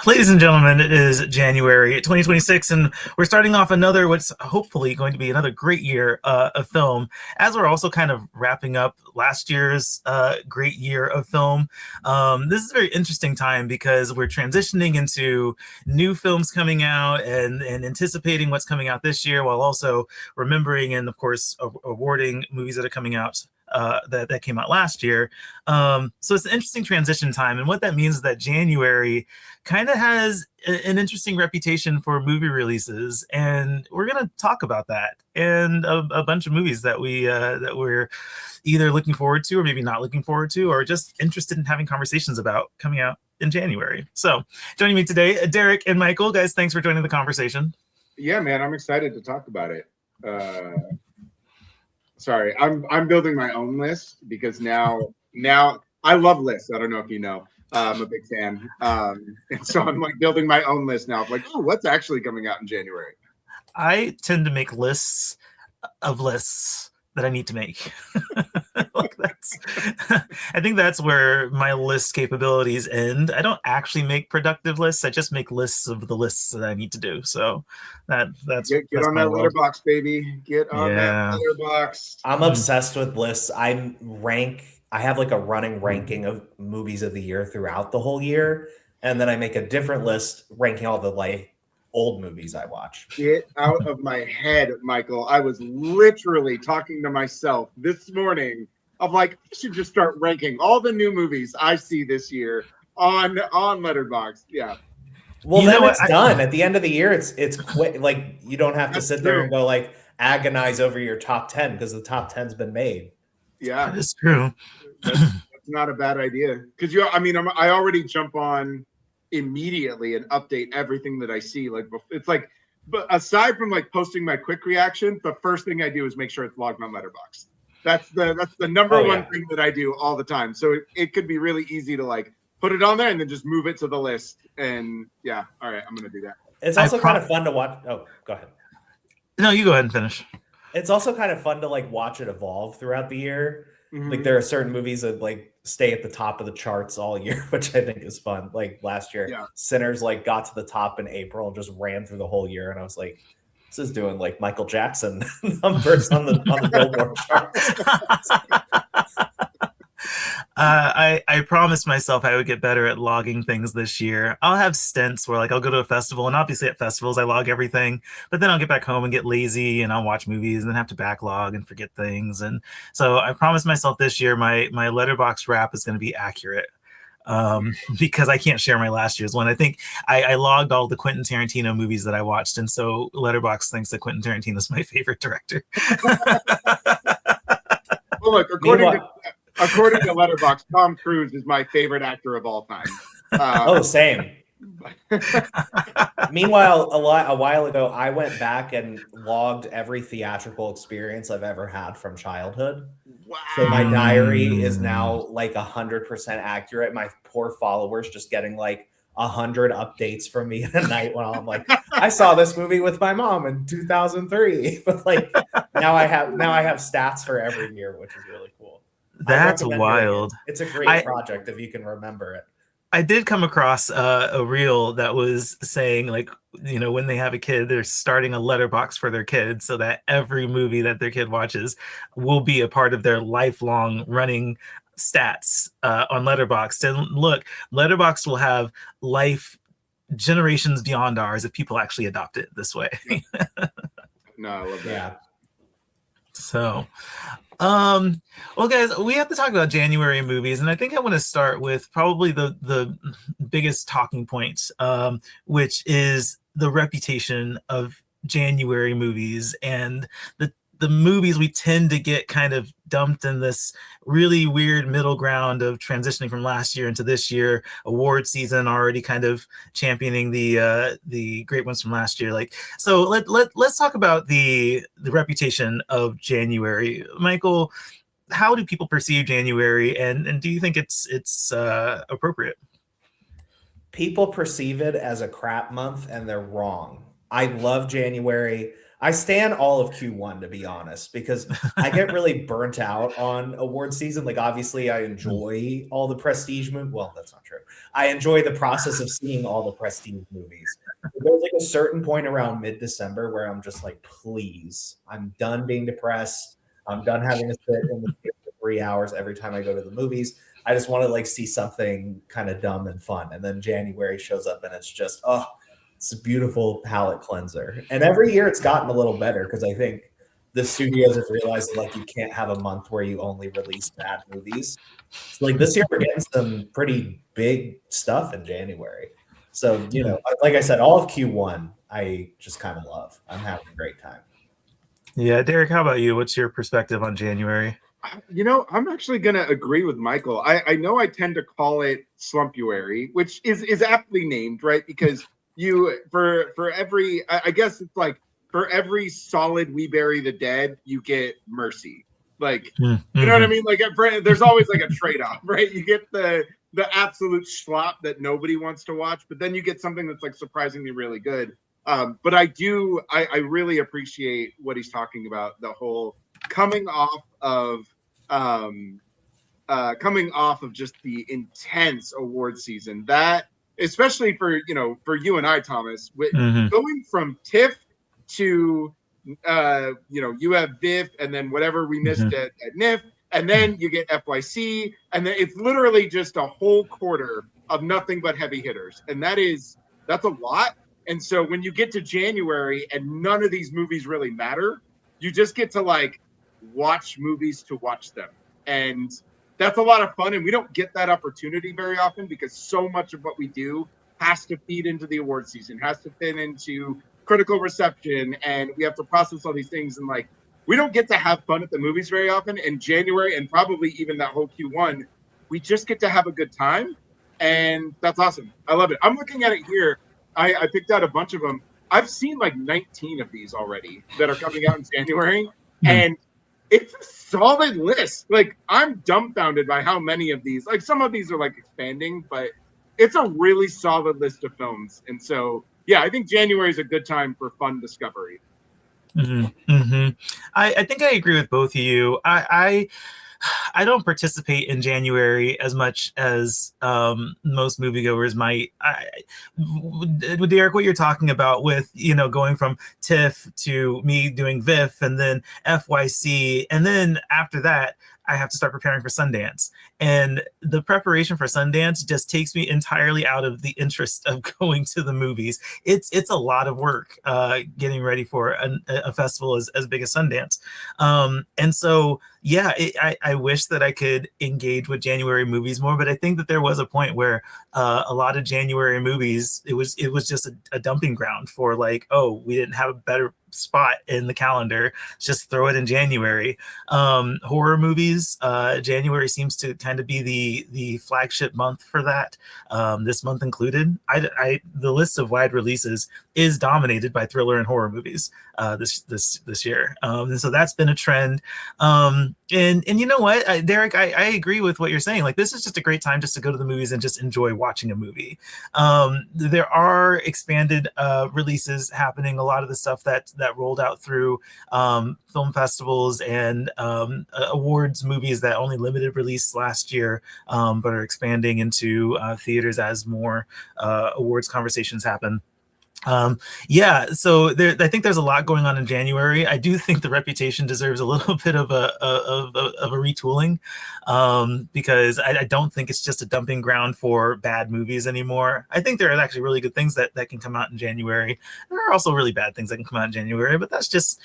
Ladies and gentlemen, it is January 2026, and we're starting off another, what's hopefully going to be another great year of film, as we're also kind of wrapping up last year's great year of film. This is a very interesting time because we're transitioning into new films coming out and anticipating what's coming out this year, while also remembering and, of course, awarding movies that are coming out that came out last year. So it's an interesting transition time. And what that means is that January kind of has an interesting reputation for movie releases. And we're going to talk about that and a bunch of movies that we're either looking forward to or maybe not looking forward to, or just interested in having conversations about coming out in January. So joining me today, Derrick and Michael. Guys, thanks for joining the conversation. Yeah, man, I'm excited to talk about it. Sorry, I'm building my own list because now I love lists. I don't know if you know. I'm a big fan. And so I'm like building my own list now of like, oh, what's actually coming out in January? I tend to make lists of lists that I need to make. Like I think that's where my list capabilities end. I don't actually make productive lists. I just make lists of the lists that I need to do. So that's get that's on that letterbox, baby. Get on that letterbox. I'm obsessed with lists. I have like a running ranking of movies of the year throughout the whole year, and then I make a different list ranking all the like old movies I watch. Get out of my head, Michael. I was literally talking to myself this morning of like, I should just start ranking all the new movies I see this year on Letterboxd. Yeah. Well, then it's done. At the end of the year, it's quick. Like, you don't have to sit there and go like agonize over your top 10 because the top 10's been made. Yeah, that is true. That's not a bad idea because I already jump on immediately and update everything that I see. Like, it's like, but aside from like posting my quick reaction, the first thing I do is make sure it's logged on Letterboxd. That's the number one thing that I do all the time. So it could be really easy to like put it on there and then just move it to the list. And yeah, all right, I'm gonna do that. It's also kind of fun to watch. Oh, go ahead. No, you go ahead and finish. It's also kind of fun to like watch it evolve throughout the year. Mm-hmm. Like there are certain movies that like stay at the top of the charts all year, which I think is fun. Like last year, Sinners like got to the top in April and just ran through the whole year, and I was like, "This is doing like Michael Jackson numbers on the Billboard charts." I promised myself I would get better at logging things this year. I'll have stints where like I'll go to a festival, and obviously at festivals I log everything, but then I'll get back home and get lazy and I'll watch movies and then have to backlog and forget things. And so I promised myself this year my Letterboxd wrap is going to be accurate. Because I can't share my last year's one. I think I logged all the Quentin Tarantino movies that I watched, and so Letterboxd thinks that Quentin Tarantino is my favorite director. Well, look, according to Letterboxd, Tom Cruise is my favorite actor of all time. Same. Meanwhile, a while ago, I went back and logged every theatrical experience I've ever had from childhood. Wow. So my diary is now like 100% accurate. My poor followers just getting like 100 updates from me at night when I'm like, I saw this movie with my mom in 2003. But like now I have stats for every year, which is really cool. That's wild. It's a great project if you can remember it. I did come across a reel that was saying, like, you know, when they have a kid, they're starting a letterbox for their kid so that every movie that their kid watches will be a part of their lifelong running stats on Letterboxd. And look, Letterboxd will have life generations beyond ours if people actually adopt it this way. No, I love that. Yeah. So, well, guys, we have to talk about January movies, and I think I want to start with probably the biggest talking point, which is the reputation of January movies and the movies we tend to get kind of dumped in this really weird middle ground of transitioning from last year into this year, award season already kind of championing the great ones from last year. Like, so let's talk about the reputation of January. Michael, how do people perceive January, and do you think it's appropriate? People perceive it as a crap month, and they're wrong. I love January. I stand all of Q1, to be honest, because I get really burnt out on award season. Like, obviously, I enjoy all the prestige movies. Well, that's not true. I enjoy the process of seeing all the prestige movies. But there's like a certain point around mid-December where I'm just like, please, I'm done being depressed. I'm done having to sit in the theater for 3 hours every time I go to the movies. I just want to like see something kind of dumb and fun. And then January shows up and it's just, oh, it's a beautiful palate cleanser. And every year it's gotten a little better because I think the studios have realized like you can't have a month where you only release bad movies. So, like this year we're getting some pretty big stuff in January. So, you know, like I said, all of Q1 I just kind of love. I'm having a great time. Yeah, Derrick, how about you? What's your perspective on January? You know, I'm actually going to agree with Michael. I know I tend to call it Slumpuary, which is aptly named, right? Because you for every, I guess it's like for every solid We Bury the Dead, you get mercy. Like, you know what I mean? Like, there's always like a trade-off, right? You get the absolute schlop that nobody wants to watch, but then you get something that's like surprisingly really good. But I really appreciate what he's talking about, the whole coming off of just the intense award season, that especially for you and I, Thomas, going from TIFF to you have VIF and then whatever we missed at NIF, and then you get FYC, and then it's literally just a whole quarter of nothing but heavy hitters, and that's a lot. And so when you get to January and none of these movies really matter, you just get to like watch movies to watch them. And that's a lot of fun. And we don't get that opportunity very often because so much of what we do has to feed into the award season, has to fit into critical reception. And we have to process all these things. And like, we don't get to have fun at the movies very often. In January, and probably even that whole Q1, we just get to have a good time. And that's awesome. I love it. I'm looking at it here. I picked out a bunch of them. I've seen like 19 of these already that are coming out in January. And it's a solid list. Like, I'm dumbfounded by how many of these, like some of these are like expanding, but it's a really solid list of films. And so, yeah, I think January is a good time for fun discovery. I think I agree with both of you. I don't participate in January as much as most moviegoers might. Derrick, what you're talking about with, going from TIFF to me doing VIF and then FYC, and then after that, I have to start preparing for Sundance. And the preparation for Sundance just takes me entirely out of the interest of going to the movies. It's a lot of work getting ready for a festival as big as Sundance. And so, yeah, I wish that I could engage with January movies more, but I think that there was a point where a lot of January movies, it was just a dumping ground for like, oh, we didn't have a better spot in the calendar, just throw it in January. Horror movies, January seems to kind of be the flagship month for that, this month included. The list of wide releases is dominated by thriller and horror movies this year, and so that's been a trend. And you know what, Derrick, I agree with what you're saying. Like, this is just a great time just to go to the movies and just enjoy watching a movie. There are expanded releases happening. A lot of the stuff that rolled out through film festivals and awards movies that only limited release last year, but are expanding into theaters as more awards conversations happen. So I think there's a lot going on in January. I do think the Reputation deserves a little bit of a retooling, because I don't think it's just a dumping ground for bad movies anymore. I think there are actually really good things that can come out in January. There are also really bad things that can come out in January, but that's just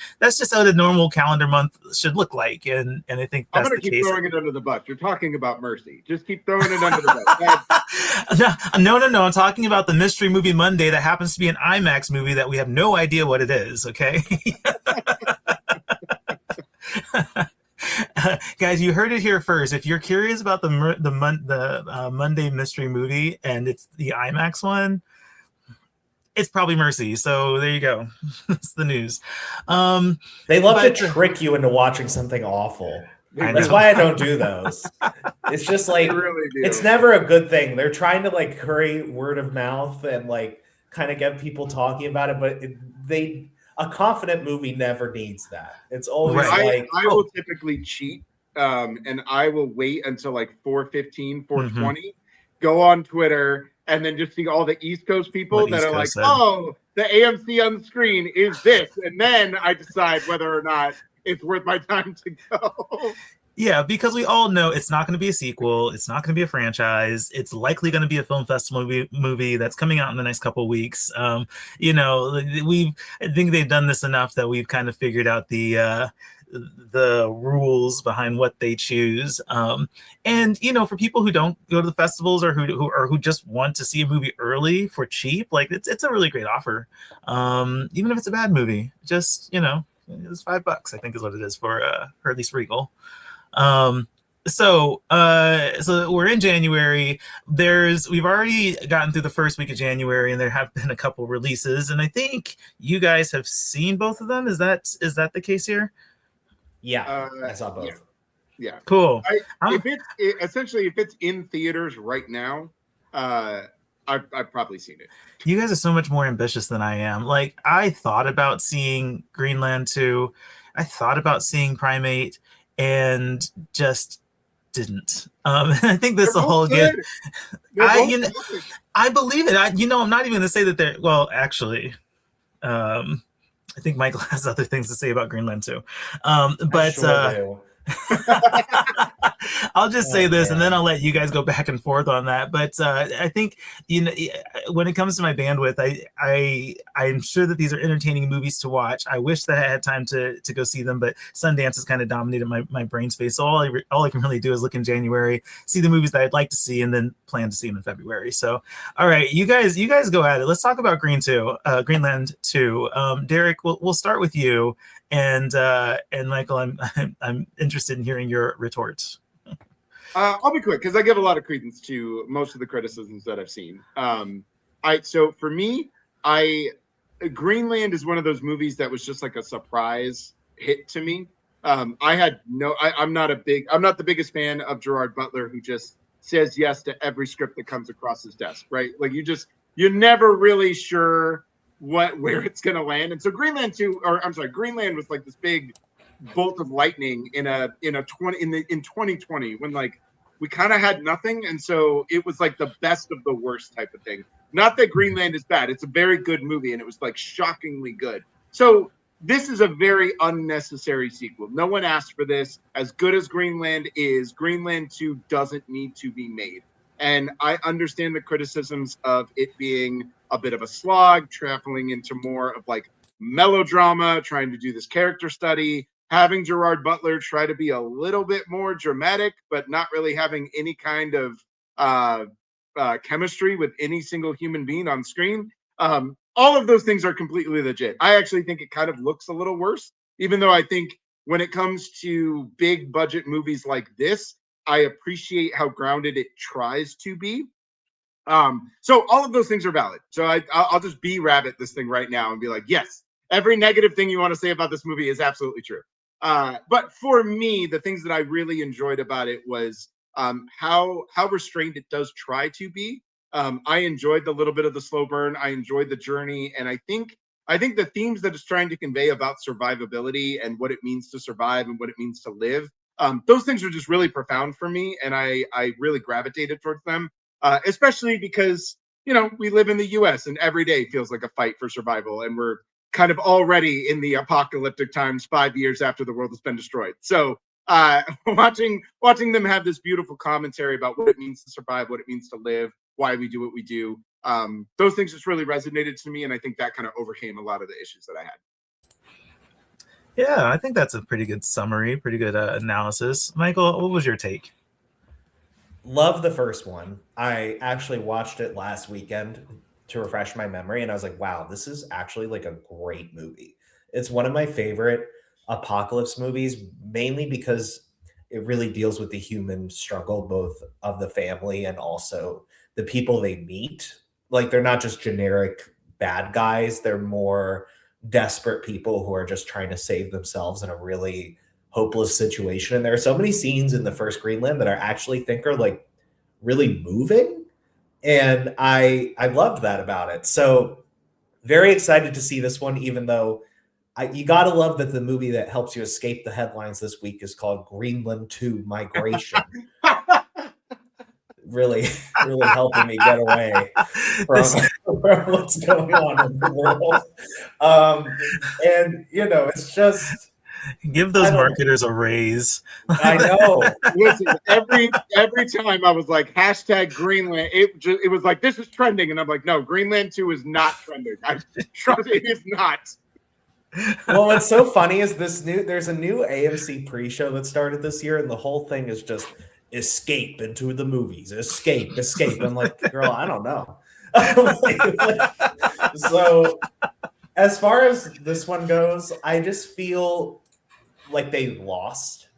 how the normal calendar month should look like. And I think that's I'm going to keep throwing it under the bus. You're talking about Mercy. Just keep throwing it under the bus. No. I'm talking about the Mystery Movie Monday that happens to be an IMAX movie that we have no idea what it is. Okay. Guys, you heard it here first. If you're curious about the Monday mystery movie and it's the IMAX one, it's probably Mercy. So there you go. That's the news. They love to trick you into watching something awful. That's why I don't do those. It's just like, it's never a good thing. They're trying to like create word of mouth and like kind of get people talking about it, but a confident movie never needs that. It's always Right. I will typically cheat, and I will wait until like 4:15, 4:20, go on Twitter, and then just see all the East Coast people What that East are like, Coast said. oh, the AMC on the screen is this. And then I decide whether or not it's worth my time to go. Yeah, because we all know it's not going to be a sequel. It's not going to be a franchise. It's likely going to be a film festival movie that's coming out in the next couple of weeks. You know, I think they've done this enough that we've kind of figured out the rules behind what they choose. And you know, for people who don't go to the festivals or who just want to see a movie early for cheap, like it's a really great offer. Even if it's a bad movie, just you know, it's $5, I think is what it is for at least Regal. So we're in January. We've already gotten through the first week of January, and there have been a couple releases, and I think you guys have seen both of them. Is that the case here? Yeah, I saw both. Yeah. Cool. If it's in theaters right now, I've probably seen it. You guys are so much more ambitious than I am. Like, I thought about seeing Greenland 2. I thought about seeing Primate, and just didn't. I think this will whole give. I believe it. I'm not even going to say that they're. Well, actually, I think Michael has other things to say about Greenland too. But I'll just say this, and then I'll let you guys go back and forth on that. But I think when it comes to my bandwidth, I'm sure that these are entertaining movies to watch. I wish that I had time to go see them, but Sundance has kind of dominated my brain space. So all I can really do is look in January, see the movies that I'd like to see, and then plan to see them in February. So, all right, you guys go at it. Let's talk about Greenland 2. Derrick, we'll start with you. And Michael, I'm interested in hearing your retorts. I'll be quick because I give a lot of credence to most of the criticisms that I've seen. So for me, Greenland is one of those movies that was just like a surprise hit to me. I'm not the biggest fan of Gerard Butler, who just says yes to every script that comes across his desk, right? Like you're never really sure where it's going to land. And so Greenland was like this big bolt of lightning in 2020 when like we kind of had nothing. And so it was like the best of the worst type of thing. Not that Greenland is bad. It's a very good movie, and it was like shockingly good. So this is a very unnecessary sequel. No one asked for this. As good as Greenland is, Greenland 2 doesn't need to be made. And I understand the criticisms of it being a bit of a slog, traveling into more of like melodrama, trying to do this character study, having Gerard Butler try to be a little bit more dramatic, but not really having any kind of chemistry with any single human being on screen. All of those things are completely legit. I actually think it kind of looks a little worse, even though I think when it comes to big budget movies like this, I appreciate how grounded it tries to be. So all of those things are valid. So I'll just rabbit this thing right now and be like, yes, every negative thing you want to say about this movie is absolutely true. But for me, the things that I really enjoyed about it was how restrained it does try to be. I enjoyed the little bit of the slow burn. I enjoyed the journey, and I think the themes that it's trying to convey about survivability and what it means to survive and what it means to live, those things are just really profound for me, and I really gravitated towards them. Especially because, we live in the US and every day feels like a fight for survival. And we're kind of already in the apocalyptic times 5 years after the world has been destroyed. So watching them have this beautiful commentary about what it means to survive, what it means to live, why we do what we do. Those things just really resonated to me. And I think that kind of overcame a lot of the issues that I had. Yeah, I think that's a pretty good summary, pretty good analysis. Michael, what was your take? Love the first one. I actually watched it last weekend to refresh my memory, and I was like, wow, this is actually like a great movie. It's one of my favorite apocalypse movies, mainly because it really deals with the human struggle, both of the family and also the people they meet. Like, they're not just generic bad guys. They're more desperate people who are just trying to save themselves in a really hopeless situation. And there are so many scenes in the first Greenland that I actually think are like really moving. And I loved that about it. So very excited to see this one, even though you gotta love that the movie that helps you escape the headlines this week is called Greenland 2 Migration. Really helping me get away from what's going on in the world. And it's just give those marketers a raise. I know. Listen, every time I was like hashtag Greenland, it was like, this is trending, and I'm like, no, Greenland 2 is not trending. I trust it is not. Well, what's so funny is there's a new AMC pre-show that started this year, and the whole thing is just escape into the movies, escape. I'm like, girl, I don't know. So as far as this one goes, I just feel like they lost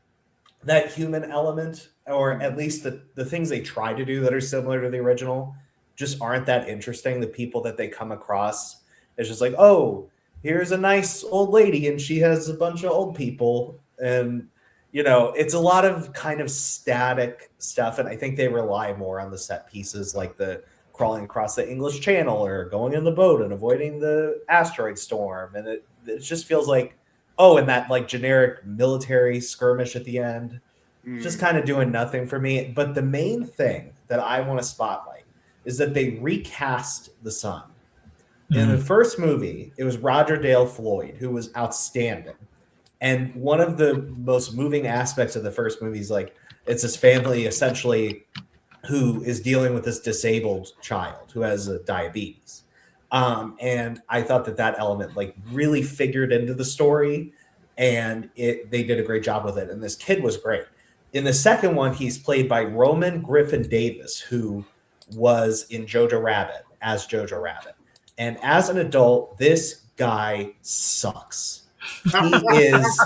that human element, or at least the things they try to do that are similar to the original just aren't that interesting. The people that they come across, it's just like, oh, here's a nice old lady and she has a bunch of old people. And, it's a lot of kind of static stuff. And I think they rely more on the set pieces, like the crawling across the English Channel or going in the boat and avoiding the asteroid storm. And it just feels like, oh, and that like generic military skirmish at the end, just kind of doing nothing for me. But the main thing that I want to spotlight is that they recast the son. In the first movie, it was Roger Dale Floyd, who was outstanding. And one of the most moving aspects of the first movie is like, it's his family essentially who is dealing with this disabled child who has diabetes. And I thought that element like really figured into the story, and they did a great job with it. And this kid was great. In the second one, he's played by Roman Griffin Davis, who was in Jojo Rabbit as Jojo Rabbit. And as an adult, this guy sucks. He is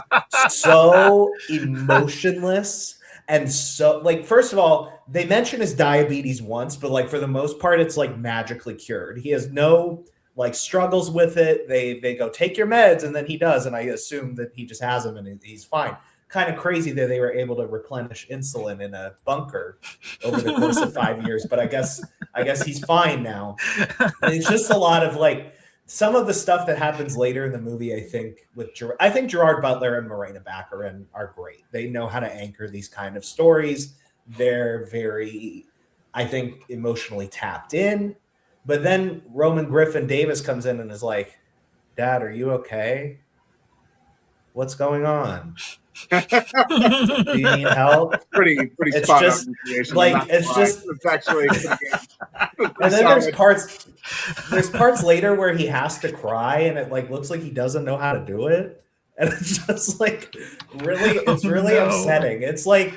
so emotionless. And so, like, first of all, they mention his diabetes once, but like for the most part, it's like magically cured. He has no like struggles with it. They go, take your meds, and then he does. And I assume that he just has them and he's fine. Kind of crazy that they were able to replenish insulin in a bunker over the course of 5 years, but I guess he's fine now. And it's just a lot of like some of the stuff that happens later in the movie. I think Gerard Butler and Morena Baccarin are great. They know how to anchor these kind of stories. They're very, I think, emotionally tapped in. But then Roman Griffin Davis comes in and is like, "Dad, are you okay? What's going on? Do you need help?" Pretty It's spot just on creation. like it's actually. And then there's parts later where he has to cry, and it like looks like he doesn't know how to do it, and it's just like it's really upsetting. It's like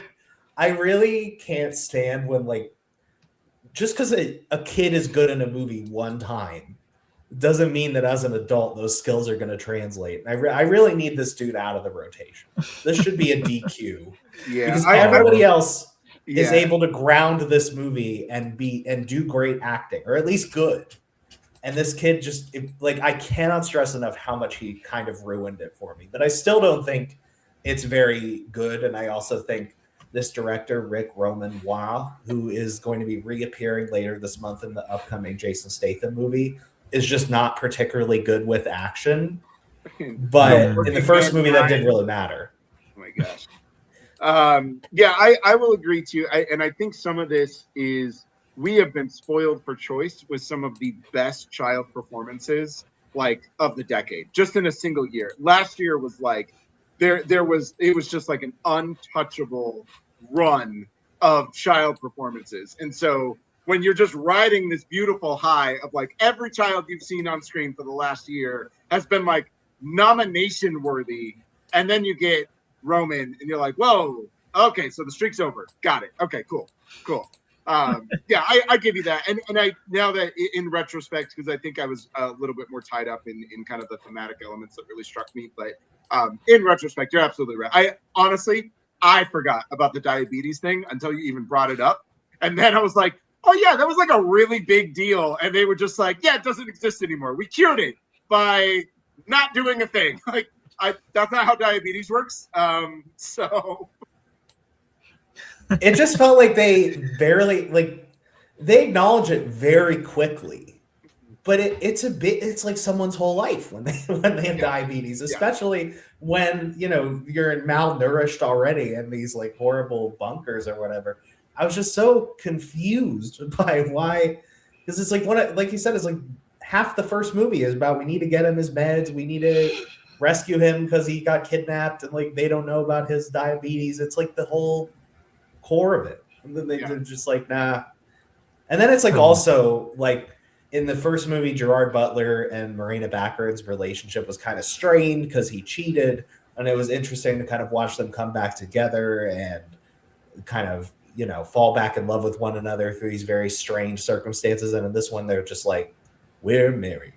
I really can't stand when like just because a kid is good in a movie one time doesn't mean that as an adult those skills are going to translate. I really need this dude out of the rotation. This should be a DQ. Yeah, because everybody else is able to ground this movie and do great acting, or at least good. And this kid just I cannot stress enough how much he kind of ruined it for me. But I still don't think it's very good. And I also think this director, Rick Roman Wah, who is going to be reappearing later this month in the upcoming Jason Statham movie, is just not particularly good with action. But in the first movie, that didn't really matter. Oh my gosh. I will agree too. And I think some of this is we have been spoiled for choice with some of the best child performances of the decade, just in a single year. Last year was like it was just like an untouchable run of child performances. And so when you're just riding this beautiful high of like every child you've seen on screen for the last year has been like nomination worthy, and then you get Roman and you're like, whoa, okay, so the streak's over. Got it. Okay, cool. I give you that. And I now that in retrospect, because I think I was a little bit more tied up in kind of the thematic elements that really struck me, but in retrospect, you're absolutely right. I forgot about the diabetes thing until you even brought it up, and then I was like, oh yeah, that was like a really big deal, and they were just like, yeah, it doesn't exist anymore. We cured it by not doing a thing. That's not how diabetes works. So it just felt like they barely they acknowledge it very quickly. but it's like someone's whole life when they have diabetes, especially when you're malnourished already in these like horrible bunkers or whatever. I was just so confused by why, because it's like like you said, it's like half the first movie is about we need to get him his meds, we need to rescue him because he got kidnapped, and like they don't know about his diabetes. It's like the whole core of it, and then they're just like, nah. And then it's like also like in the first movie, Gerard Butler and Marina Baccarin's relationship was kind of strained because he cheated, and it was interesting to kind of watch them come back together and kind of fall back in love with one another through these very strange circumstances. And in this one, they're just like, we're married.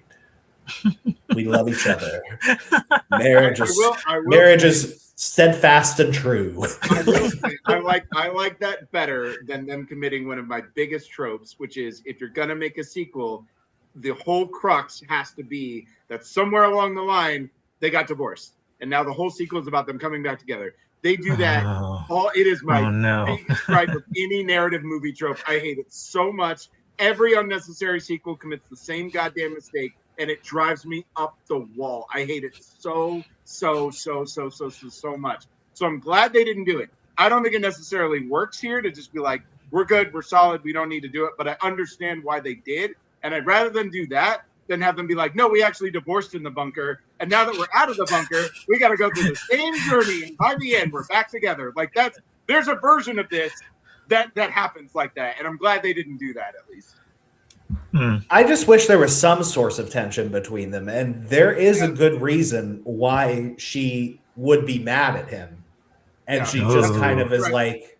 We love each other. Marriage is steadfast and true. I like that better than them committing one of my biggest tropes, which is if you're gonna make a sequel, the whole crux has to be that somewhere along the line they got divorced, and now the whole sequel is about them coming back together. They do that. It is my biggest gripe with any narrative movie trope. I hate it so much. Every unnecessary sequel commits the same goddamn mistake, and it drives me up the wall. I hate it so much. So I'm glad they didn't do it. I don't think it necessarily works here to just be like, we're good, we're solid, we don't need to do it. But I understand why they did. And I'd rather them do that than have them be like, no, we actually divorced in the bunker. And now that we're out of the bunker, we got to go through the same journey. And by the end, we're back together. Like there's a version of this that happens like that. And I'm glad they didn't do that at least. I just wish there was some source of tension between them. And there is a good reason why she would be mad at him. And she just kind of is like,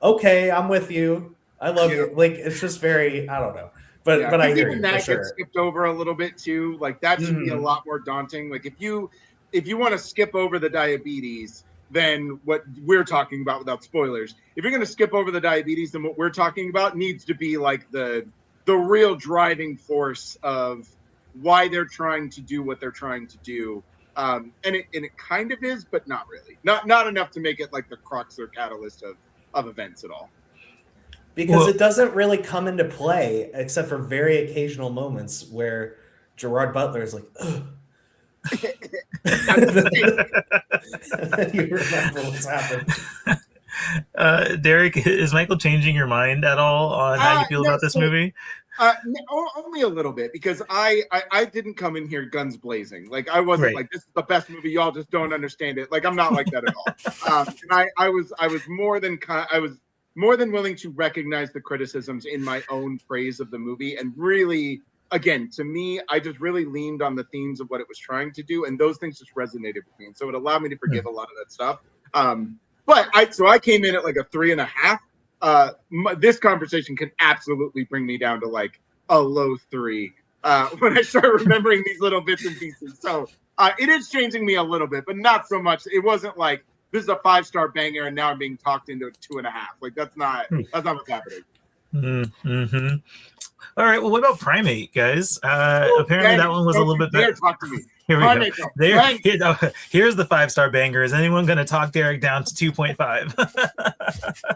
okay, I'm with you. I love you. Like, it's just very, I don't know. But I hear you for sure. Gets skipped over a little bit too. Like that should be a lot more daunting. Like if you want to skip over the diabetes, then what we're talking about without spoilers, if you're going to skip over the diabetes, then what we're talking about needs to be like the real driving force of why they're trying to do what they're trying to do. And it kind of is, but not really. Not enough to make it like the crux or catalyst of events at all. Because it doesn't really come into play except for very occasional moments where Gerard Butler is like, ugh. You remember what's happened. Derrick, is Michael changing your mind at all on how you feel about this movie? Only a little bit, because I didn't come in here guns blazing. Like I wasn't like, this is the best movie, y'all just don't understand it. Like I'm not like that at all. And I was more than willing to recognize the criticisms in my own praise of the movie, and really, again, to me, I just really leaned on the themes of what it was trying to do, and those things just resonated with me, and so it allowed me to forgive a lot of that stuff. But I came in at like a 3.5. This conversation can absolutely bring me down to like a low 3 when I start remembering these little bits and pieces. So it is changing me a little bit, but not so much. It wasn't like this is a 5-star banger and now I'm being talked into a 2.5. Like that's not what's happening. Mm-hmm. All right. Well, what about Primate, guys? Apparently that one was a little bit better. Talk to me. Here we go. Here's the 5-star banger. Is anyone going to talk Derrick down to 2.5?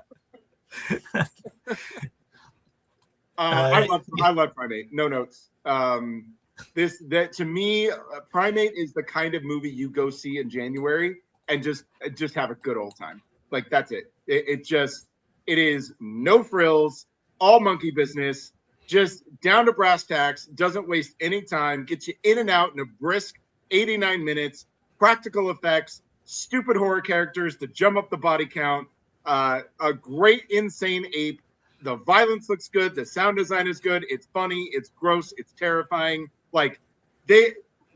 I love Primate. No notes. To me, Primate is the kind of movie you go see in January and just have a good old time. Like that's it. It is no frills, all monkey business, just down to brass tacks, doesn't waste any time, gets you in and out in a brisk 89 minutes, practical effects, stupid horror characters to jump up the body count, a great insane ape. The violence looks good, the sound design is good, it's funny, it's gross, it's terrifying. Like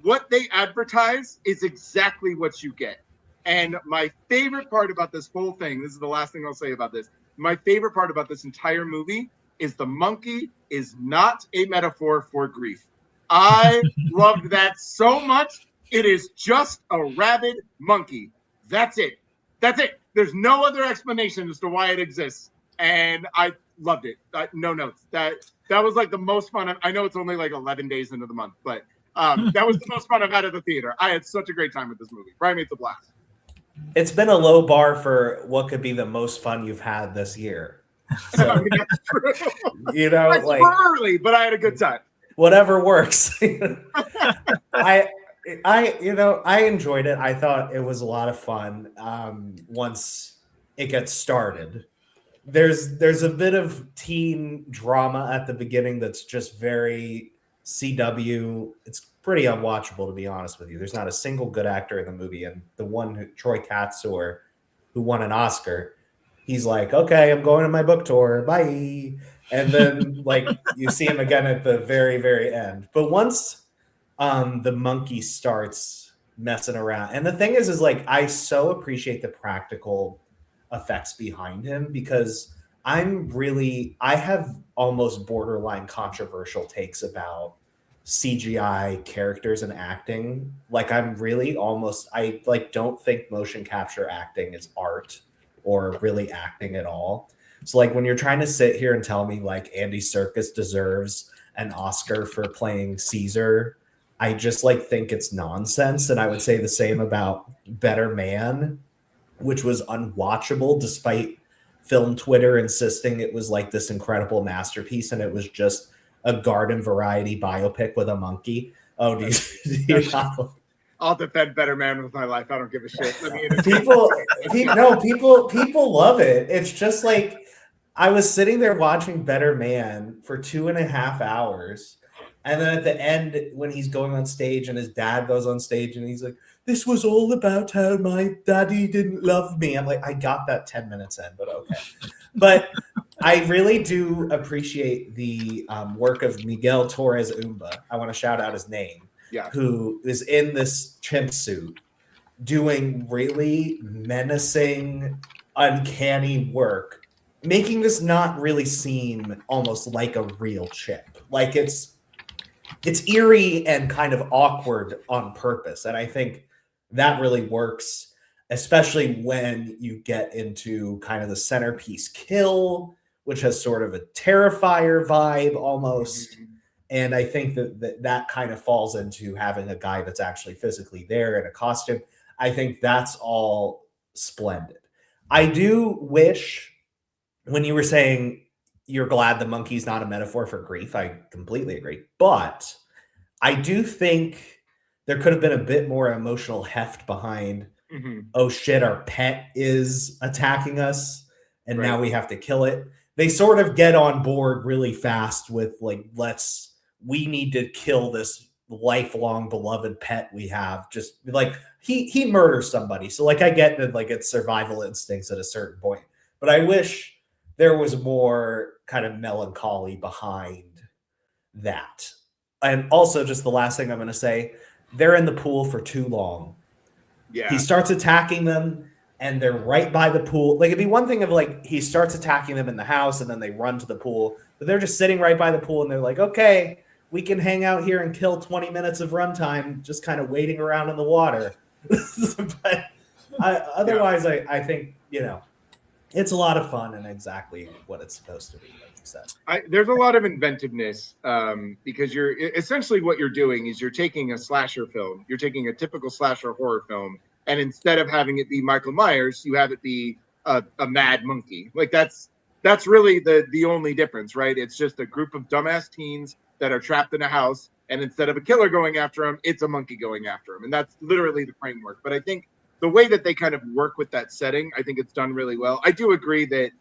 what they advertise is exactly what you get. And my favorite part about this whole thing, this is the last thing I'll say about this. My favorite part about this entire movie is the monkey is not a metaphor for grief. I loved that so much. It is just a rabid monkey. That's it. That's it. There's no other explanation as to why it exists. And I loved it. No notes. That was like the most fun. I know it's only like 11 days into the month, but that was the most fun I've had at the theater. I had such a great time with this movie. Primate's a blast. It's been a low bar for what could be the most fun you've had this year. So, I mean, that's true. You know, it's like early, but I had a good time. whatever works. I enjoyed it. I thought it was a lot of fun. Once it gets started, there's a bit of teen drama at the beginning that's just very CW. It's pretty unwatchable, to be honest with you. There's not a single good actor in the movie, and the one Troy Katzor, who won an Oscar, he's like, okay, I'm going on my book tour, bye. And then like you see him again at the very, very end. But once the monkey starts messing around, and the thing is like I so appreciate the practical effects behind him, because I have almost borderline controversial takes about CGI characters and acting. Like I don't think motion capture acting is art or really acting at all. So like when you're trying to sit here and tell me like Andy Serkis deserves an Oscar for playing Caesar, I just like think it's nonsense. And I would say the same about Better Man, which was unwatchable despite film Twitter insisting it was like this incredible masterpiece, and it was just a garden variety biopic with a monkey. Oh, do you know? I'll defend Better Man with my life. I don't give a shit. People love it. It's just like I was sitting there watching Better Man for 2.5 hours, and then at the end, when he's going on stage and his dad goes on stage and he's like, "This was all about how my daddy didn't love me." I'm like, I got that 10 minutes in, but okay. But I really do appreciate the work of Miguel Torres Umba. I want to shout out his name. Yeah. Who is in this chimp suit doing really menacing, uncanny work, making this not really seem almost like a real chimp. Like it's eerie and kind of awkward on purpose. And I think that really works, especially when you get into kind of the centerpiece kill, which has sort of a Terrifier vibe almost. Mm-hmm. And I think that kind of falls into having a guy that's actually physically there in a costume. I think that's all splendid. I do wish, when you were saying you're glad the monkey's not a metaphor for grief, I completely agree. But I do think there could have been a bit more emotional heft behind, oh shit, our pet is attacking us and now we have to kill it. They sort of get on board really fast with like, we need to kill this lifelong beloved pet we have. Just like he murders somebody. So like I get that like it's survival instincts at a certain point, but I wish there was more kind of melancholy behind that. And also just the last thing I'm going to say, they're in the pool for too long. Yeah. He starts attacking them and they're right by the pool. Like it'd be one thing if like he starts attacking them in the house and then they run to the pool, but they're just sitting right by the pool and they're like, okay, we can hang out here and kill 20 minutes of runtime just kind of waiting around in the water. But otherwise, I think, it's a lot of fun and exactly what it's supposed to be, like you said. There's a lot of inventiveness because essentially what you're doing is you're taking a slasher film, you're taking a typical slasher horror film, and instead of having it be Michael Myers, you have it be a mad monkey. Like that's really the only difference, right? It's just a group of dumbass teens that are trapped in a house, and instead of a killer going after them, it's a monkey going after them. And that's literally the framework. But I think the way that they kind of work with that setting, I think it's done really well. I do agree that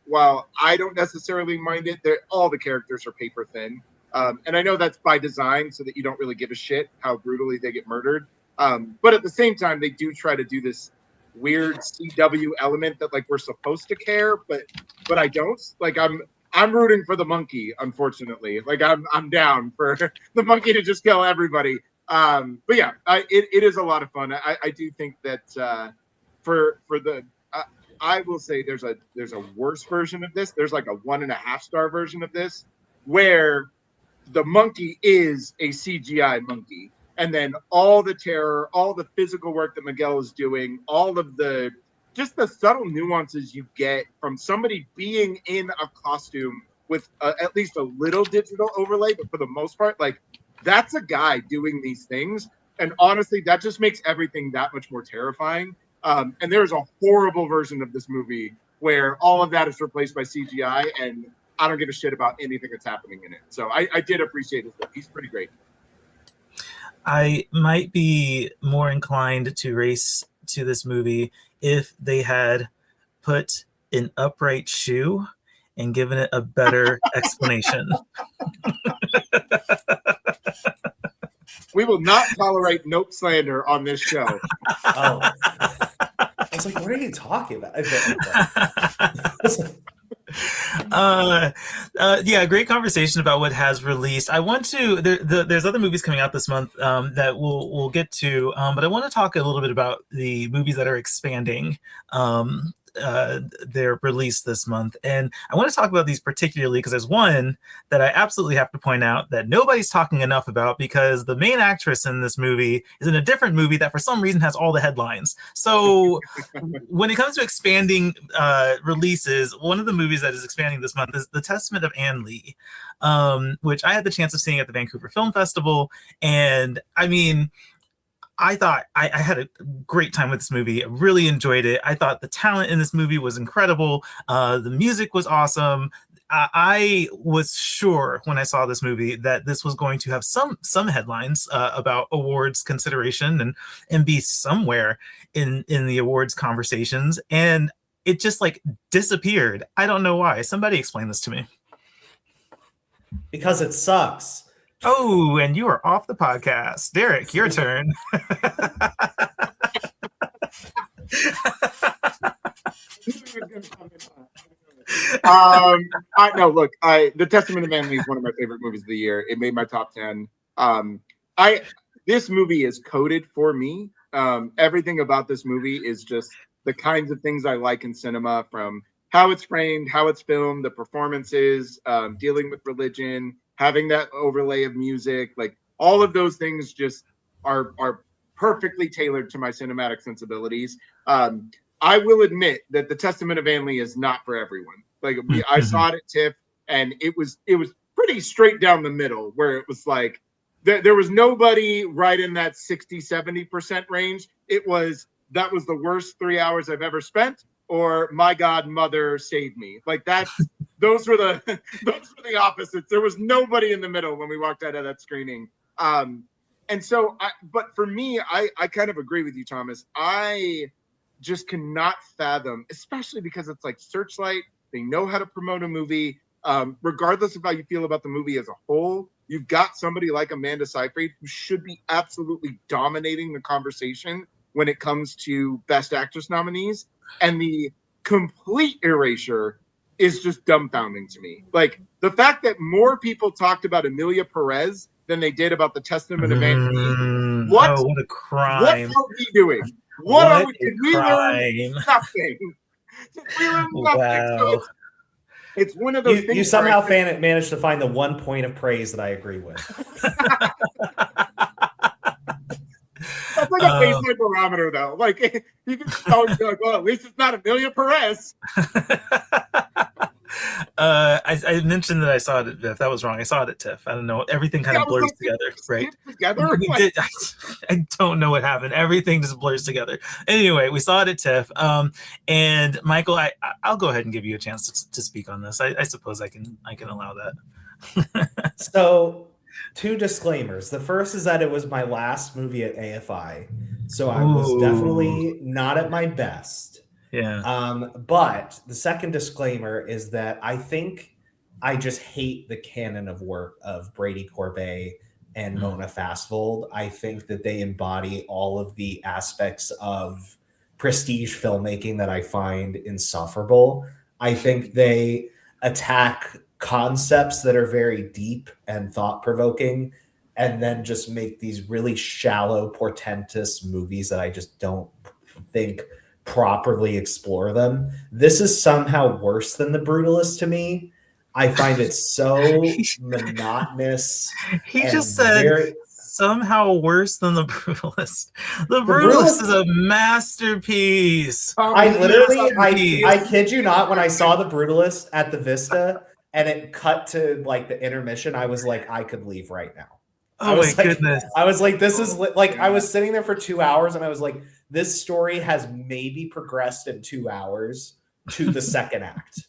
while I don't necessarily mind it, all the characters are paper thin. And I know that's by design so that you don't really give a shit how brutally they get murdered. But at the same time, they do try to do this weird CW element that like we're supposed to care, but I don't. Like I'm rooting for the monkey, unfortunately. Like I'm down for the monkey to just kill everybody. But yeah, it is a lot of fun. I do think that I will say there's a worse version of this. There's like a 1.5-star version of this where the monkey is a CGI monkey, and then all the terror, all the physical work that Miguel is doing, all of the subtle nuances you get from somebody being in a costume with at least a little digital overlay, but for the most part, like that's a guy doing these things. And honestly, that just makes everything that much more terrifying. And there's a horrible version of this movie where all of that is replaced by CGI. And I don't give a shit about anything that's happening in it. So I did appreciate his look. He's pretty great. I might be more inclined to race to this movie if they had put an upright shoe and given it a better explanation. We will not tolerate nope slander on this show. Oh. I was like, what are you talking about? Yeah, great conversation about what has released. I want to there's other movies coming out this month that we'll get to, but I want to talk a little bit about the movies that are expanding their release this month. And I want to talk about these particularly because there's one that I absolutely have to point out that nobody's talking enough about, because the main actress in this movie is in a different movie that for some reason has all the headlines. So when it comes to expanding releases, one of the movies that is expanding this month is The Testament of Anne Lee, which I had the chance of seeing at the Vancouver Film Festival. And I mean, I thought I had a great time with this movie. I really enjoyed it. I thought the talent in this movie was incredible. The music was awesome. I was sure when I saw this movie that this was going to have some headlines about awards consideration and be somewhere in the awards conversations. And it just like disappeared. I don't know why. Somebody explain this to me. Because it sucks. Oh, and you are off the podcast. Derrick, your turn. The Testament of Anne Lee is one of my favorite movies of the year. It made my top 10. This movie is coded for me. Everything about this movie is just the kinds of things I like in cinema, from how it's framed, how it's filmed, the performances, dealing with religion, having that overlay of music, like all of those things just are perfectly tailored to my cinematic sensibilities. I will admit that The Testament of Anne Lee is not for everyone. Like I saw it at TIFF, and it was pretty straight down the middle, where it was like there was nobody right in that 60-70% range. That was the worst 3 hours I've ever spent, or my God, Mother saved me. Like those were the opposites. There was nobody in the middle when we walked out of that screening. But for me, I kind of agree with you, Thomas. I just cannot fathom, especially because it's like Searchlight. They know how to promote a movie. Regardless of how you feel about the movie as a whole, you've got somebody like Amanda Seyfried who should be absolutely dominating the conversation when it comes to Best Actress nominees. And the complete erasure is just dumbfounding to me. Like the fact that more people talked about Emilia Perez than they did about The Testament of Anne Lee. What a crime! What are we doing? Did we learn nothing? Wow. So it's one of those things. You somehow managed to find the one point of praise that I agree with. That's like a baseline barometer, though. Like you can tell, like, well, at least it's not Emilia Perez. I mentioned that I saw it at TIFF. That was wrong. I saw it at TIFF. I don't know. Everything kind of blurs together, right? I don't know what happened. Everything just blurs together. Anyway, we saw it at TIFF. And Michael, I'll go ahead and give you a chance to speak on this. I suppose I can allow that. So, 2 disclaimers. The first is that it was my last movie at AFI, so I was definitely not at my best. Yeah. But the second disclaimer is that I think I just hate the canon of work of Brady Corbet and Mona Fastvold. I think that they embody all of the aspects of prestige filmmaking that I find insufferable. I think they attack concepts that are very deep and thought-provoking, and then just make these really shallow, portentous movies that I just don't think properly explore them. This is somehow worse than The Brutalist to me. I find it so monotonous. He just said somehow worse than The Brutalist. The Brutalist is a masterpiece. I kid you not, when I saw The Brutalist at the Vista and it cut to like the intermission, I was like, I could leave right now. Oh my goodness. I was like, this is like, I was sitting there for 2 hours and I was like, this story has maybe progressed in 2 hours to the second act.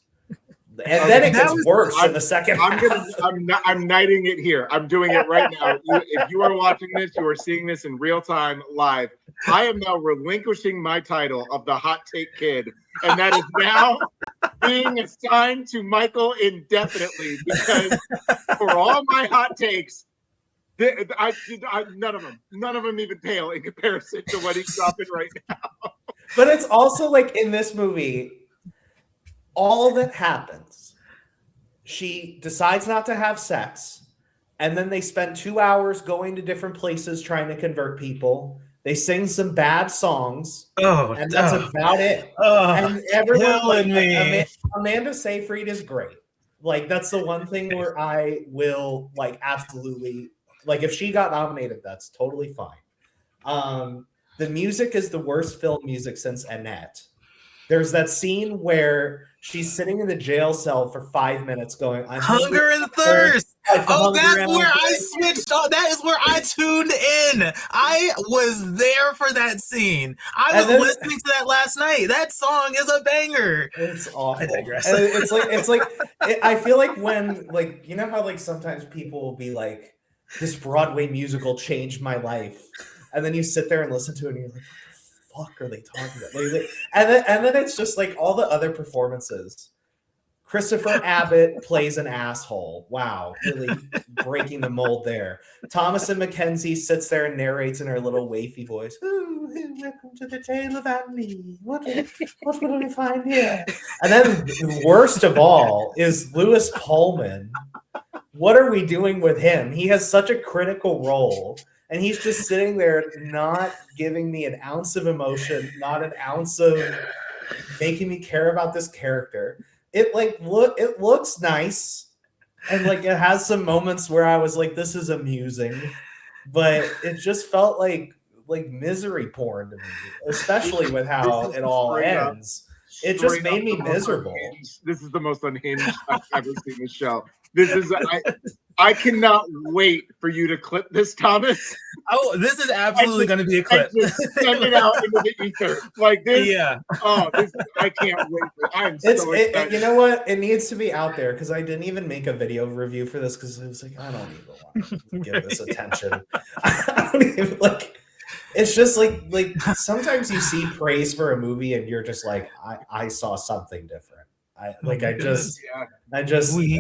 And then it That gets was- worse in the second half. I'm knighting it here. I'm doing it right now. If you are watching this, you are seeing this in real time, live. I am now relinquishing my title of the hot take kid, and that is now being assigned to Michael indefinitely, because for all my hot takes, none of them even pale in comparison to what he's dropping right now. But it's also like in this movie, all that happens, she decides not to have sex, and then they spend 2 hours going to different places trying to convert people. They sing some bad songs, and that's about it. And everyone, like, Amanda Seyfried is great. Like, that's the one thing where I will, like, absolutely, like, if she got nominated, that's totally fine. The music is the worst film music since Annette. There's that scene where she's sitting in the jail cell for 5 minutes going, I'm Hunger and Thirst. Oh, that's where I switched. Oh, that is where I tuned in. I was there for that scene. I was listening to that last night. That song is a banger. It's awful. I digress. I feel like when, like, you know how, like, sometimes people will be like, this Broadway musical changed my life. And then you sit there and listen to it and you're like, what the fuck are they talking about? Like, and then it's just like all the other performances. Christopher Abbott plays an asshole. Wow, really breaking the mold there. Thomasin McKenzie sits there and narrates in her little wafy voice. Oh, welcome to the tale of Annie. What will we find here? And then worst of all is Lewis Pullman. What are we doing with him? He has such a critical role. And he's just sitting there not giving me an ounce of emotion, not an ounce of making me care about this character. It looks nice, and like it has some moments where I was like, this is amusing, but it just felt like misery porn to me, especially with how it all ends. It just made me miserable. This is the most unhinged I've ever seen this show. This is I cannot wait for you to clip this, Thomas. Oh, this is absolutely going to be a clip. Just send it out into the ether like this. Yeah. Oh, I can't wait. I'm so excited. You know what? It needs to be out there because I didn't even make a video review for this because it was like I don't even want to give this attention. I don't even like. It's just like sometimes you see praise for a movie and you're just like I saw something different. I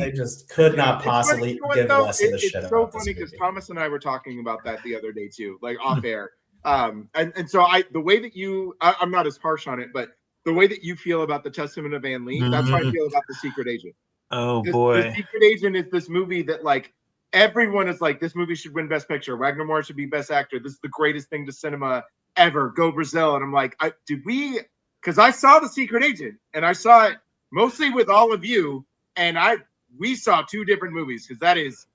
just could not possibly give less of a shit about this. It's so funny because Thomas and I were talking about that the other day too, like off air. And so the way that I'm not as harsh on it, but the way that you feel about The Testament of Anne Lee, that's how I feel about The Secret Agent. Oh boy. The Secret Agent is this movie that like everyone is like, this movie should win Best Picture. Wagner Moore should be Best Actor. This is the greatest thing to cinema ever. Go Brazil. And I'm like, because I saw The Secret Agent and I saw it mostly with all of you, and we saw two different movies because that is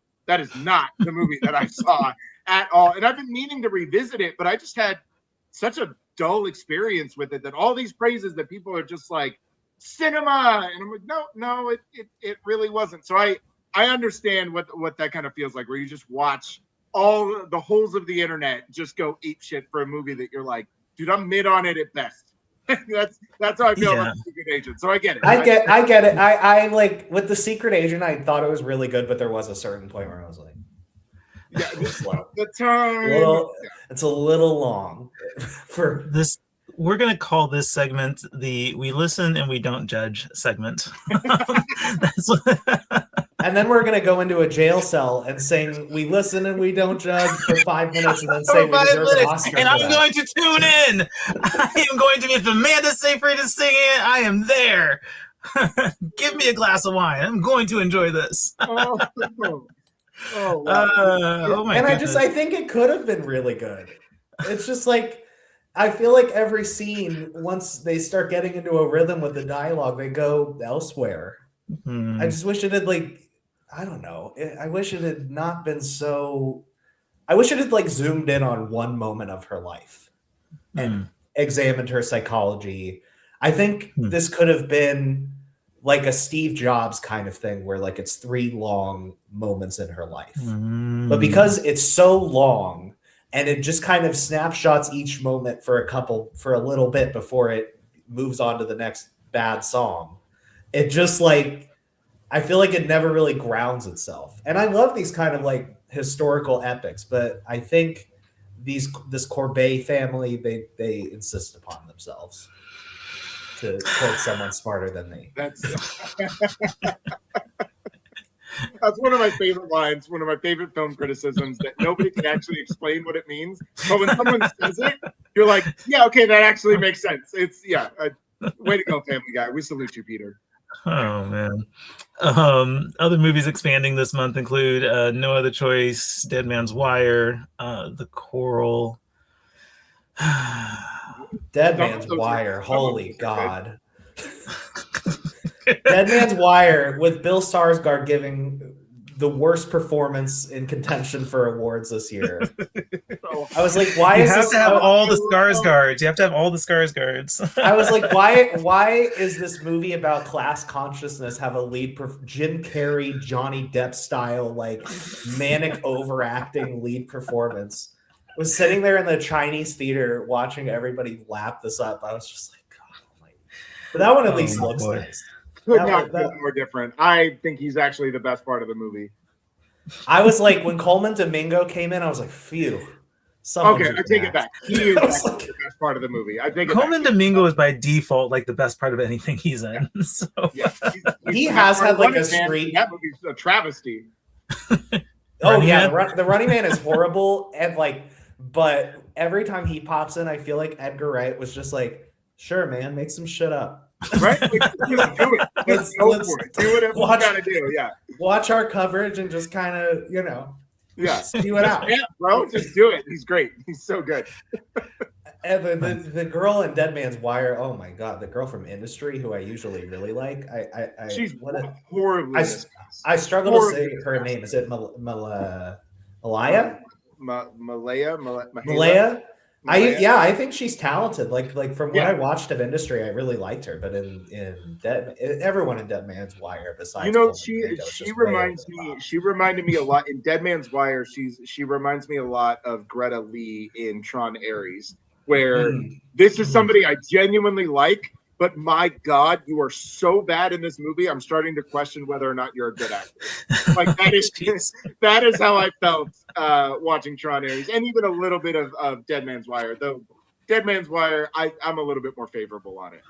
not the movie that I saw at all. And I've been meaning to revisit it, but I just had such a dull experience with it that all these praises that people are just like cinema, and I'm like, no, it really wasn't. So I understand what that kind of feels like, where you just watch all the holes of the internet just go ape shit for a movie that you're like, dude, I'm mid on it at best. that's how I feel about The Secret Agent. So I get it. I get it. I like with The Secret Agent, I thought it was really good, but there was a certain point where I was like, the time. It's a little long for this. We're going to call this segment the "We Listen and We Don't Judge" segment. And then we're going to go into a jail cell and sing "We Listen and We Don't Judge" for 5 minutes, and then say we deserve an Oscar. And I'm going to tune in. I am going to be, if Amanda Seyfried is singing it, I am there. Give me a glass of wine. I'm going to enjoy this. Wow. Oh my goodness. I think it could have been really good. It's just like, I feel like every scene, once they start getting into a rhythm with the dialogue, they go elsewhere. I just wish it had I don't know. I wish it had not been so. I wish it had zoomed in on one moment of her life and examined her psychology. I think this could have been like a Steve Jobs kind of thing where it's 3 long moments in her life. But because it's so long and it just kind of snapshots each moment for a little bit before it moves on to the next bad song, it just I feel like it never really grounds itself. And I love these kind of like historical epics, but I think this Courbet family, they insist upon themselves, to quote someone smarter than me. That's one of my favorite lines, one of my favorite film criticisms, that nobody can actually explain what it means. But when someone says it, you're like, yeah, okay, that actually makes sense. It's, way to go, Family Guy. We salute you, Peter. Oh, man. Other movies expanding this month include No Other Choice, Dead Man's Wire, The Coral. Dead Man's Wire, holy God. Dead Man's Wire, with Bill Skarsgård giving the worst performance in contention for awards this year. I was like, why you is have this to have all the Skarsgårds? You have to have all the Skarsgårds. I was like, why is this movie about class consciousness have a lead Jim Carrey, Johnny Depp style, like manic overacting lead performance? I was sitting there in the Chinese theater watching everybody lap this up. I was just like, God, but that one at least looks nice. Could not be more different. I think he's actually the best part of the movie. I was like, when Coleman Domingo came in, I was like, phew. Okay, I take it back. He is actually the best part of the movie. I think Coleman Domingo is by default like the best part of anything he's in. So. Yeah, he has had like a streak. That movie's a travesty. Oh yeah, the Running Man is horrible, and like, but every time he pops in, I feel like Edgar Wright was just like, sure, man, make some shit up. Right? Like, just do it. Let's go for it. Do whatever you gotta do. Yeah. Watch our coverage and just kind of, spew it out. Yeah, bro, just do it. He's great. He's so good. And the girl in Dead Man's Wire, oh my God, the girl from Industry, who I usually really like. She's horribly. I struggle to say her name. Is it Malaya? Malaya? I think she's talented. Like from what I watched of Industry, I really liked her. But in everyone in Dead Man's Wire, besides she reminded me a lot in Dead Man's Wire. She reminds me a lot of Greta Lee in Tron Ares, where this is somebody I genuinely like. But my God, you are so bad in this movie. I'm starting to question whether or not you're a good actor. Like that is how I felt watching Tron Ares, and even a little bit of Dead Man's Wire. Though Dead Man's Wire, I'm a little bit more favorable on it.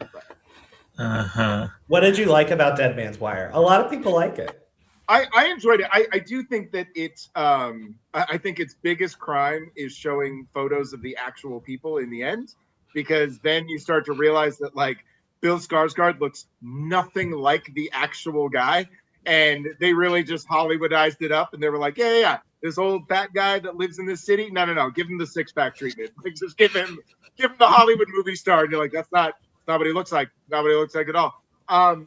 What did you like about Dead Man's Wire? A lot of people like it. I enjoyed it. I do think that it's I think its biggest crime is showing photos of the actual people in the end, because then you start to realize that like Bill Skarsgård looks nothing like the actual guy, and they really just Hollywoodized it up, and they were like, yeah, this old fat guy that lives in this city, no, give him the six-pack treatment. Like, just give him the Hollywood movie star, and you're like, that's not what he looks like. Not what he looks like at all. I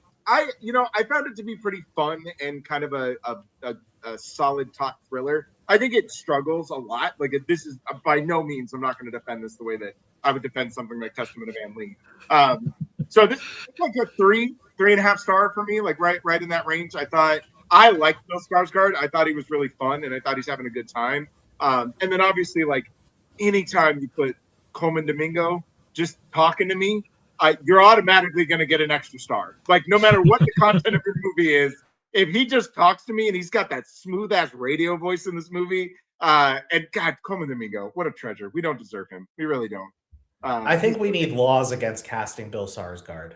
found it to be pretty fun and kind of a solid taut thriller. I think it struggles a lot. Like, this is by no means, I'm not going to defend this the way that I would defend something like Testament of Anne Lee. So this is like a 3.5 star for me, like right in that range. I liked Bill Skarsgård. I thought he was really fun, and I thought he's having a good time. And then obviously, like, anytime you put Coleman Domingo just talking to me, you're automatically going to get an extra star. Like, no matter what the content of your movie is, if he just talks to me and he's got that smooth ass radio voice in this movie, and God, Coleman Domingo, what a treasure. We don't deserve him. We really don't. I think we need laws against casting Bill Skarsgård.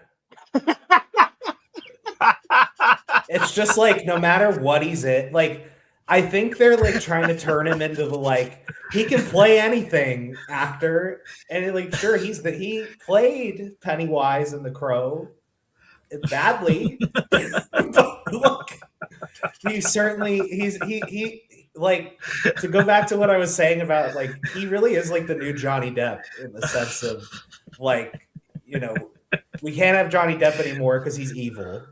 It's just like, no matter what he's in, like, I think they're like trying to turn him into the like, he can play anything actor, and like, sure, he played Pennywise in The Crow badly. Look, he like, to go back to what I was saying about, like, he really is like the new Johnny Depp in the sense of, like, we can't have Johnny Depp anymore because he's evil.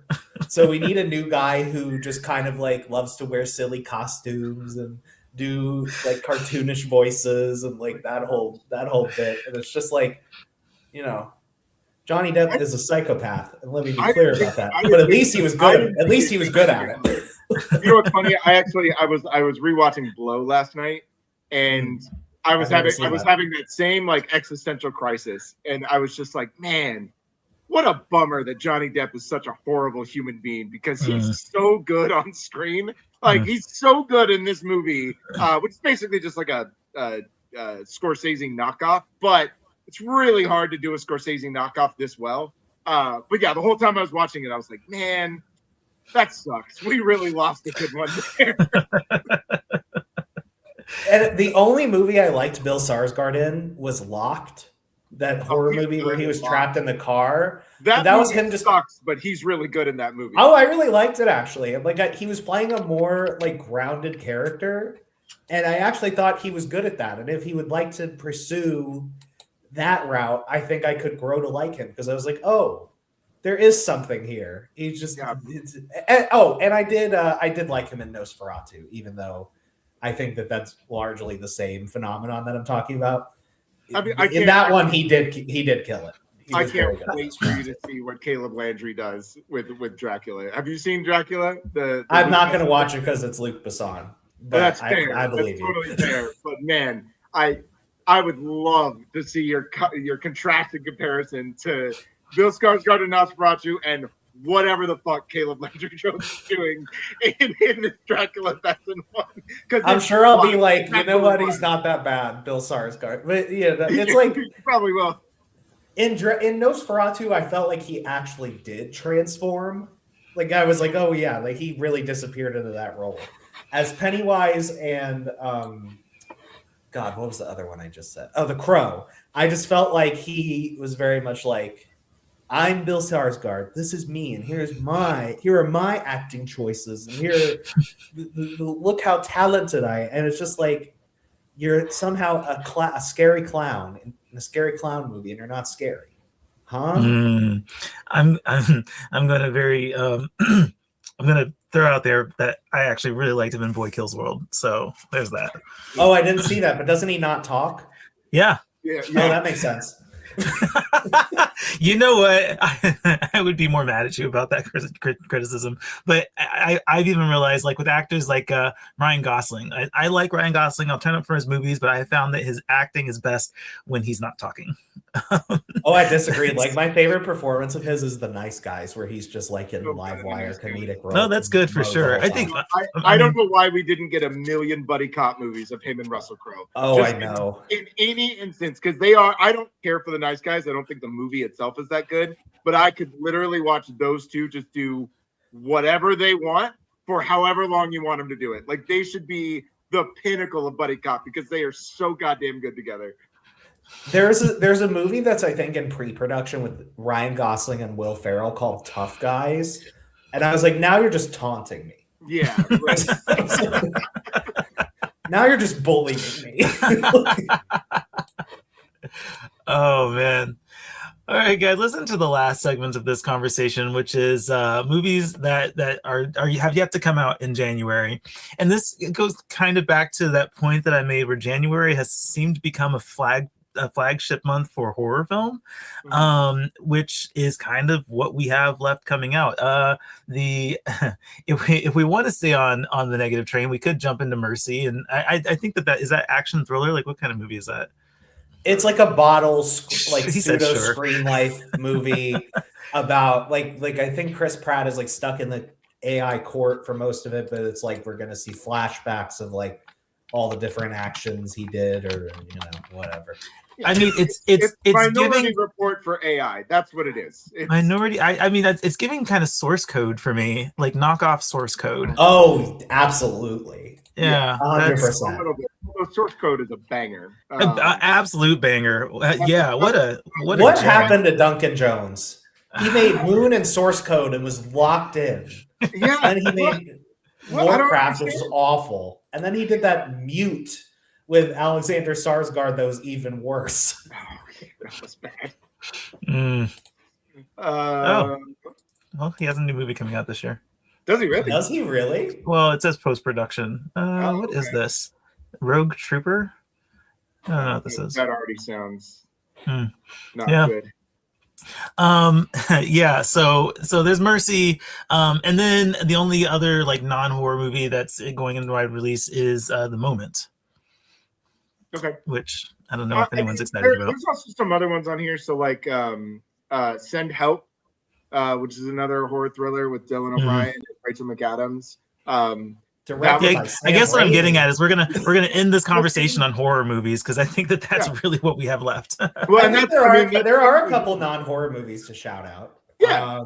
So we need a new guy who just kind of like loves to wear silly costumes and do like cartoonish voices and like that whole bit. And it's just like, Johnny Depp is a psychopath, and let me be clear about that. But at least he was good. At least he was good at it. You know what's funny? I was rewatching Blow last night, and I was having that same like existential crisis, and I was just like, man, what a bummer that Johnny Depp is such a horrible human being, because he's Mm. so good on screen. Like he's so good in this movie, which is basically just like a Scorsese knockoff. But it's really hard to do a Scorsese knockoff this well. But yeah, the whole time I was watching it, I was like, man, that sucks. We really lost a good one there. And the only movie I liked Bill Skarsgård in was Locked, that horror movie where he was trapped in the car. That was him just sucks, but he's really good in that movie. Oh, I really liked it actually. Like he was playing a more like grounded character, and I actually thought he was good at that. And if he would like to pursue that route, I think I could grow to like him, because I was like, oh, there is something here. He's just and I did like him in Nosferatu, even though I think that that's largely the same phenomenon that I'm talking about. I mean, in that one, he did kill it. I can't wait for you to see what Caleb Landry does with Dracula. Have you seen Dracula? I'm not going to watch it because it's Luc Besson. But that's fair. I believe that's totally fair. But man, I would love to see your contrasted comparison to Bill Skarsgård in Nosferatu and whatever the fuck Caleb Landry Jones is doing in this Dracula Besson one. I'm sure I'll be like, you know what? He's not that bad, Bill Skarsgård. But yeah, it's like you probably will. In Nosferatu, I felt like he actually did transform. Like I was like, oh yeah, like he really disappeared into that role as Pennywise and God, what was the other one I just said? Oh, The Crow. I just felt like he was very much like, I'm Bill Skarsgård. This is me, and here are my acting choices, and here, look how talented I am. And it's just like you're somehow a scary clown in a scary clown movie, and you're not scary, huh? I'm gonna very I'm gonna throw out there that I actually really liked him in Boy Kills World. So there's that. Oh, I didn't see that, but doesn't he not talk? Yeah. Yeah. Oh, that makes sense. You know what? I would be more mad at you about that criticism, but I've even realized, like with actors like Ryan Gosling, I like Ryan Gosling. I'll turn up for his movies, but I found that his acting is best when he's not talking. Oh, I disagree. Like my favorite performance of his is The Nice Guys, where he's just like in live wire comedic role. No, that's good for sure. I think I don't know why we didn't get a million buddy cop movies of him and Russell Crowe. Oh, I know. In any instance, because they are. I don't care for The Nice Guys. I don't think the movie itself is that good, but I could literally watch those two just do whatever they want for however long you want them to do it. Like they should be the pinnacle of buddy cop because they are so goddamn good together. There's a movie that's I think in pre-production with Ryan Gosling and Will Ferrell called Tough Guys, and I was like, now you're just taunting me. Yeah. Right. Now you're just bullying me. Oh man. All right, guys, listen to the last segment of this conversation, which is movies that have yet to come out in January. And this goes kind of back to that point that I made where January has seemed to become a flagship month for horror film, which is kind of what we have left coming out. If we want to stay on the negative train, we could jump into Mercy. And I think that is that action thriller? Like what kind of movie is that? It's like a bottle, like pseudo sure. screen life movie about like I think Chris Pratt is like stuck in the AI court for most of it, but it's like we're gonna see flashbacks of like all the different actions he did, or whatever. I mean, it's Minority giving Report for AI. That's what it is. It's Minority. I mean, it's giving kind of source code for me, like knockoff source code. Oh, absolutely. Yeah, 100%. Source code is a banger. Absolute banger. Yeah, what happened to Duncan Jones? He made Moon and Source Code and was locked in. Yeah, and he made Warcraft, which was awful. And then he did that Mute with Alexander Skarsgård that was even worse. Oh, that was bad. Well, he has a new movie coming out this year. Does he really? Does he really? Well, it says post-production. What is this? Rogue Trooper? I don't know what this is. That already sounds not good. Yeah, so there's Mercy, and then the only other like non-horror movie that's going into wide release is The Moment. Okay. Which I don't know if anyone's excited about. There's also some other ones on here. So like Send Help, which is another horror thriller with Dylan O'Brien and Rachel McAdams. Directed by I Sam guess what I'm getting Raimi. at is we're gonna end this conversation on horror movies because I think that's really what we have left. Well, I and think there are a couple non-horror movies to shout out. Yeah.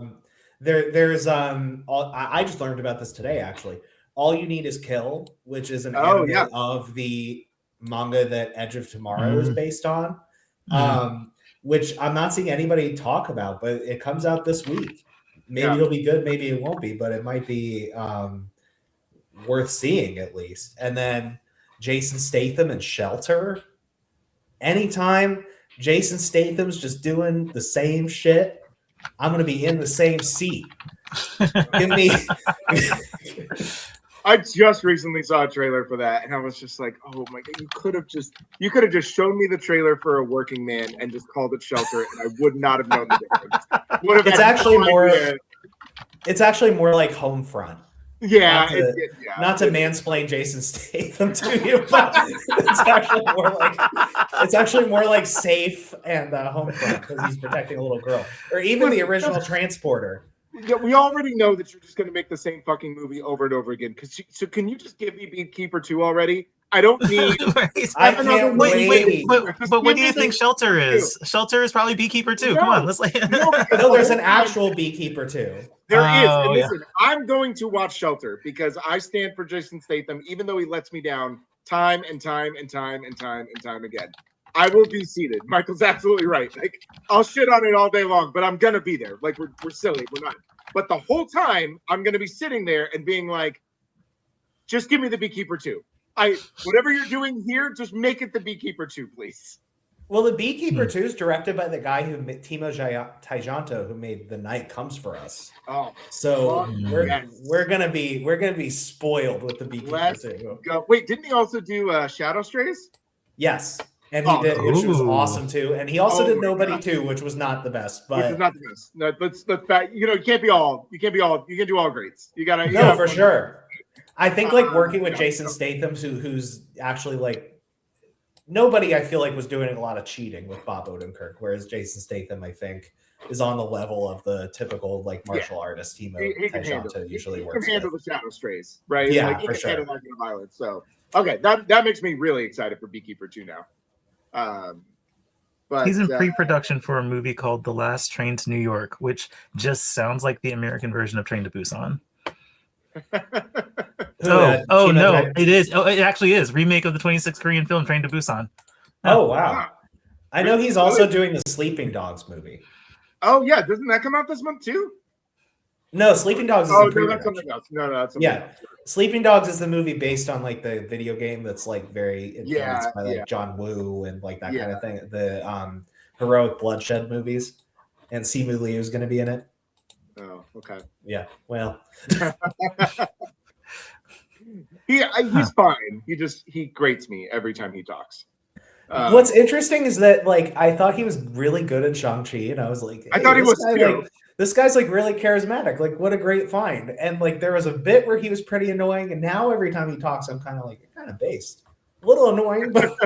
There's I just learned about this today actually. All You Need Is Kill, which is an anime of the manga that Edge of Tomorrow is based on. Which I'm not seeing anybody talk about, but it comes out this week. Maybe it'll be good, maybe it won't be, but it might be worth seeing at least. And then Jason Statham and Shelter. Anytime Jason Statham's just doing the same shit, I'm gonna be in the same seat. Give me. I just recently saw a trailer for that, and I was just like, "Oh my god! You could have just shown me the trailer for A Working Man and just called it Shelter, and I would not have known the difference." It's actually more. It's actually more like Homefront. Yeah, not to mansplain Jason Statham to you, but it's actually more like Safe and Homefront because he's protecting a little girl, or even the original Transporter. Yeah, we already know that you're just going to make the same fucking movie over and over again. So can you just give me Beekeeper 2 already? I don't need. I can't wait. But what do you think Shelter is? Shelter is probably Beekeeper 2. Come on, let's No, there's an actual Beekeeper 2. There is. And listen, I'm going to watch Shelter because I stand for Jason Statham, even though he lets me down time and time again. I will be seated. Michael's absolutely right. Like, I'll shit on it all day long, but I'm gonna be there. Like, we're silly. We're not. But the whole time, I'm gonna be sitting there and being like, just give me the Beekeeper 2. Whatever you're doing here, just make it the Beekeeper 2, please. Well, the Beekeeper 2 is directed by the guy Timo Taijanto, who made The Night Comes for Us. Oh, so we're gonna be spoiled with the Beekeeper 2. Go. Wait, didn't he also do Shadow Strays? Yes. And he did, which was awesome too. And he also did Nobody too, which was not the best. But which is not the best. No, let's you know, you can't do all greats. You gotta for sure. I think like working with Jason Statham, who's actually like Nobody, I feel like was doing a lot of cheating with Bob Odenkirk, whereas Jason Statham, I think, is on the level of the typical like martial artist Timo Taijanto usually works. He can handle the Shadow Strays, right? Yeah, like, for sure. Handle that kind of violence. So okay, that makes me really excited for Beekeeper 2 now. But he's in pre-production for a movie called The Last Train to New York, which just sounds like the American version of Train to Busan. It is. Oh, it actually is remake of the 26 Korean film Train to Busan. Oh wow! I know he's also doing the Sleeping Dogs movie. Oh yeah, doesn't that come out this month too? No, Sleeping Dogs is that's something else. No, that's something else. Sleeping Dogs is the movie based on like the video game that's like very influenced by like John Woo and like that kind of thing. The heroic bloodshed movies, and Simu Liu is going to be in it. Oh, okay. Yeah. Well, he's fine. He grates me every time he talks. What's interesting is that like I thought he was really good in Shang-Chi, and I was like, hey, I thought he was too. This guy's like really charismatic. Like, what a great find. And like, there was a bit where he was pretty annoying. And now every time he talks, I'm kind of like, you're kind of based. A little annoying, but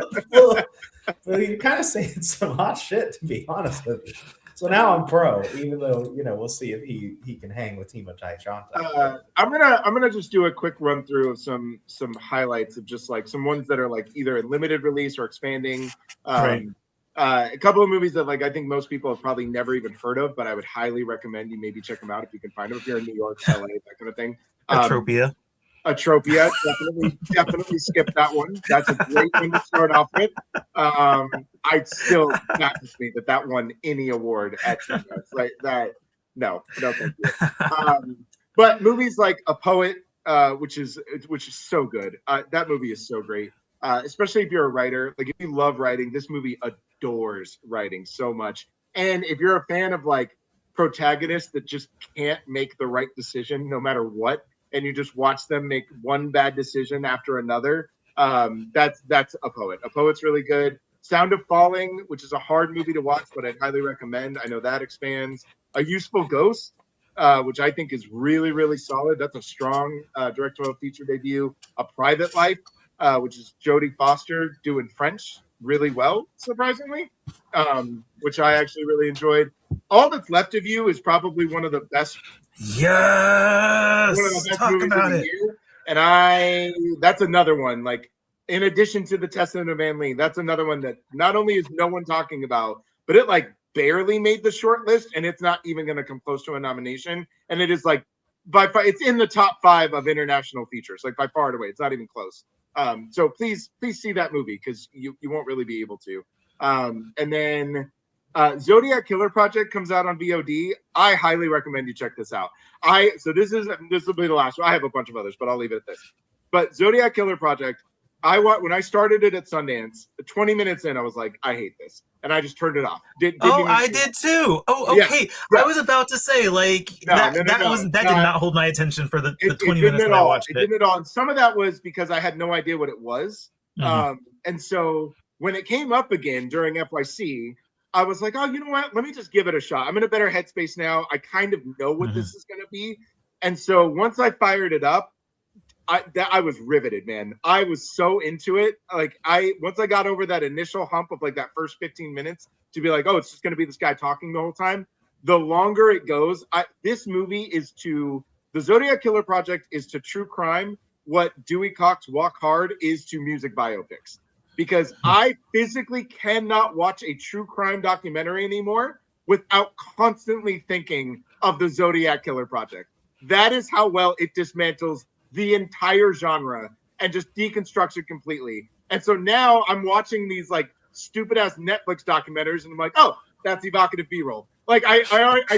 you're kind of saying some hot shit, to be honest with you. So now I'm pro, even though, we'll see if he can hang with Timo Taijanto. I'm gonna just do a quick run through of some highlights of just like some ones that are like either in limited release or expanding. Right. A couple of movies that like I think most people have probably never even heard of, but I would highly recommend you maybe check them out if you can find them if you're in New York, LA, that kind of thing. Atropia, definitely skip that one. That's a great one to start off with. I still baffles me that won any award at like that. No, thank you. But movies like A Poet, which is so good. That movie is so great. Especially if you're a writer, like if you love writing, this movie adores writing so much. And if you're a fan of like protagonists that just can't make the right decision no matter what, and you just watch them make one bad decision after another, that's A Poet. A Poet's really good. Sound of Falling, which is a hard movie to watch, but I'd highly recommend. I know that expands. A Useful Ghost, which I think is really, really solid. That's a strong directorial feature debut. A Private Life, which is Jodie Foster doing French really well, surprisingly, which I actually really enjoyed. All That's Left of You is probably one of the best Yes, talk movies about of the it. year. And that's another one. Like, in addition to The Testament of Van Lee, that's another one that not only is no one talking about, but it like barely made the short list, and it's not even going to come close to a nomination. And it is like by far, it's in the top 5 of international features, like by far and away. It's not even close. So please see that movie, because you won't really be able to. And then Zodiac Killer Project comes out on VOD. I highly recommend you check this out. So this will be the last one. I have a bunch of others, but I'll leave it at this. But Zodiac Killer Project, when I started it at Sundance, 20 minutes in, I was like, I hate this, and I just turned it off. I did too. Oh, okay. Yeah. I was about to say, like, that did not hold my attention for the 20 minutes that I watched it. It didn't at all. And some of that was because I had no idea what it was. Mm-hmm. And so when it came up again during FYC, I was like, oh, you know what? Let me just give it a shot. I'm in a better headspace now. I kind of know what this is going to be. And so once I fired it up, I was riveted, man. I was so into it. Like, once I got over that initial hump of like that first 15 minutes to be like, oh, it's just going to be this guy talking the whole time. The longer it goes, this movie is to the Zodiac Killer Project is to true crime what Dewey Cox Walk Hard is to music biopics, because I physically cannot watch a true crime documentary anymore without constantly thinking of the Zodiac Killer Project. That is how well it dismantles the entire genre and just deconstructs it completely. And so now I'm watching these like stupid ass Netflix documentaries, and I'm like, oh, that's evocative B-roll. Like I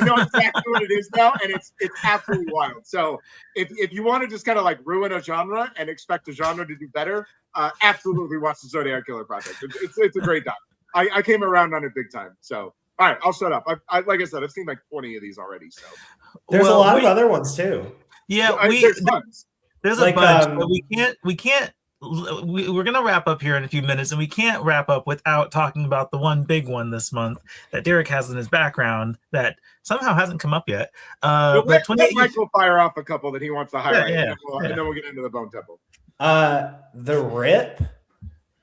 know exactly what it is now, and it's absolutely wild. So if you want to just kind of like ruin a genre and expect the genre to do better, absolutely watch the Zodiac Killer Project. It's a great doc. I came around on it big time. So all right, I'll shut up. Like I said, I've seen like 20 of these already. So there's a lot of other ones too. Yeah, there's a bunch, but we're going to wrap up here in a few minutes, and we can't wrap up without talking about the one big one this month that Derrick has in his background that somehow hasn't come up yet. But Mike will fire off a couple that he wants to highlight, and then we'll get into the Bone Temple. The Rip,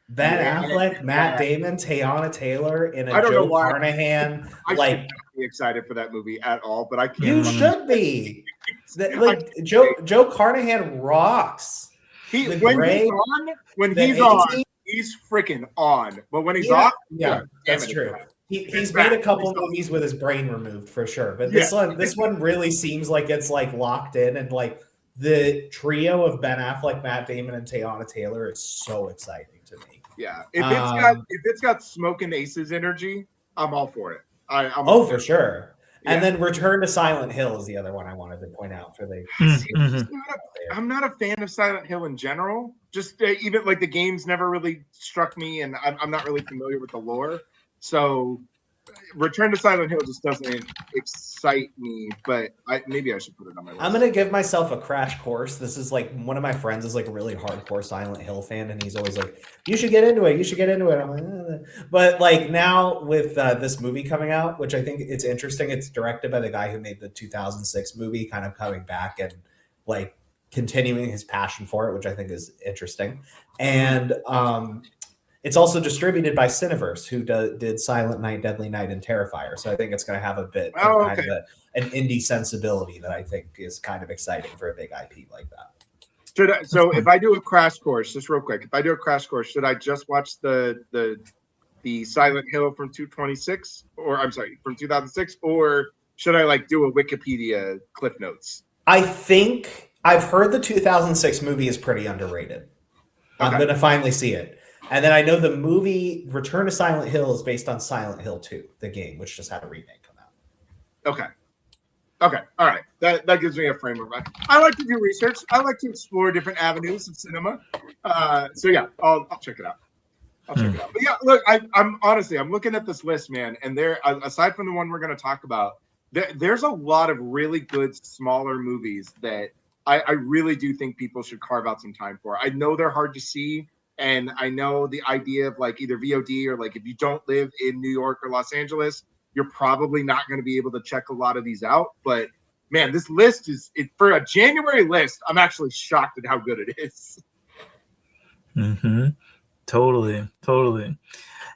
Ben Affleck, Matt Damon, Teyana Taylor in a Joe Carnahan. I be excited for that movie at all, but I can't. You should be. Joe Carnahan rocks. When he's on, he's freaking on. But when he's off, that's true. He's made a couple movies with his brain removed for sure. But this one really seems like it's like locked in, and like the trio of Ben Affleck, Matt Damon, and Teyana Taylor is so exciting to me. Yeah, if it's got Smoking Aces energy, I'm all for it. For sure. Yeah. And then Return to Silent Hill is the other one I wanted to point out for the. I'm not a fan of Silent Hill in general. Just even like the games never really struck me, and I'm not really familiar with the lore. So Return to Silent Hill just doesn't excite me. But maybe I should put it on my list. I'm gonna give myself a crash course. This is like one of my friends is like a really hardcore Silent Hill fan, and he's always like, "You should get into it. You should get into it." I'm like, but like now with this movie coming out, which I think it's interesting. It's directed by the guy who made the 2006 movie, kind of coming back and like continuing his passion for it, which I think is interesting. And it's also distributed by Cineverse, who did Silent Night, Deadly Night, and Terrifier. So I think it's going to have a bit of kind of an indie sensibility that I think is kind of exciting for a big IP like that. So if I do a crash course, just real quick, if I do a crash course, should I just watch the Silent Hill from 226, or I'm sorry, from 2006, or should I like do a Wikipedia Cliff Notes? I think I've heard the 2006 movie is pretty underrated. Okay. I'm going to finally see it. And then I know the movie Return to Silent Hill is based on Silent Hill 2, the game, which just had a remake come out. Okay. All right. That gives me a framework. I like to do research. I like to explore different avenues of cinema. So yeah, I'll check it out. But yeah, look, I'm honestly, I'm looking at this list, man, and there, aside from the one we're going to talk about, there's a lot of really good smaller movies that I really do think people should carve out some time for. I know they're hard to see. And I know the idea of like either VOD or like if you don't live in New York or Los Angeles, you're probably not going to be able to check a lot of these out. But man, this list for a January list. I'm actually shocked at how good it is. Totally.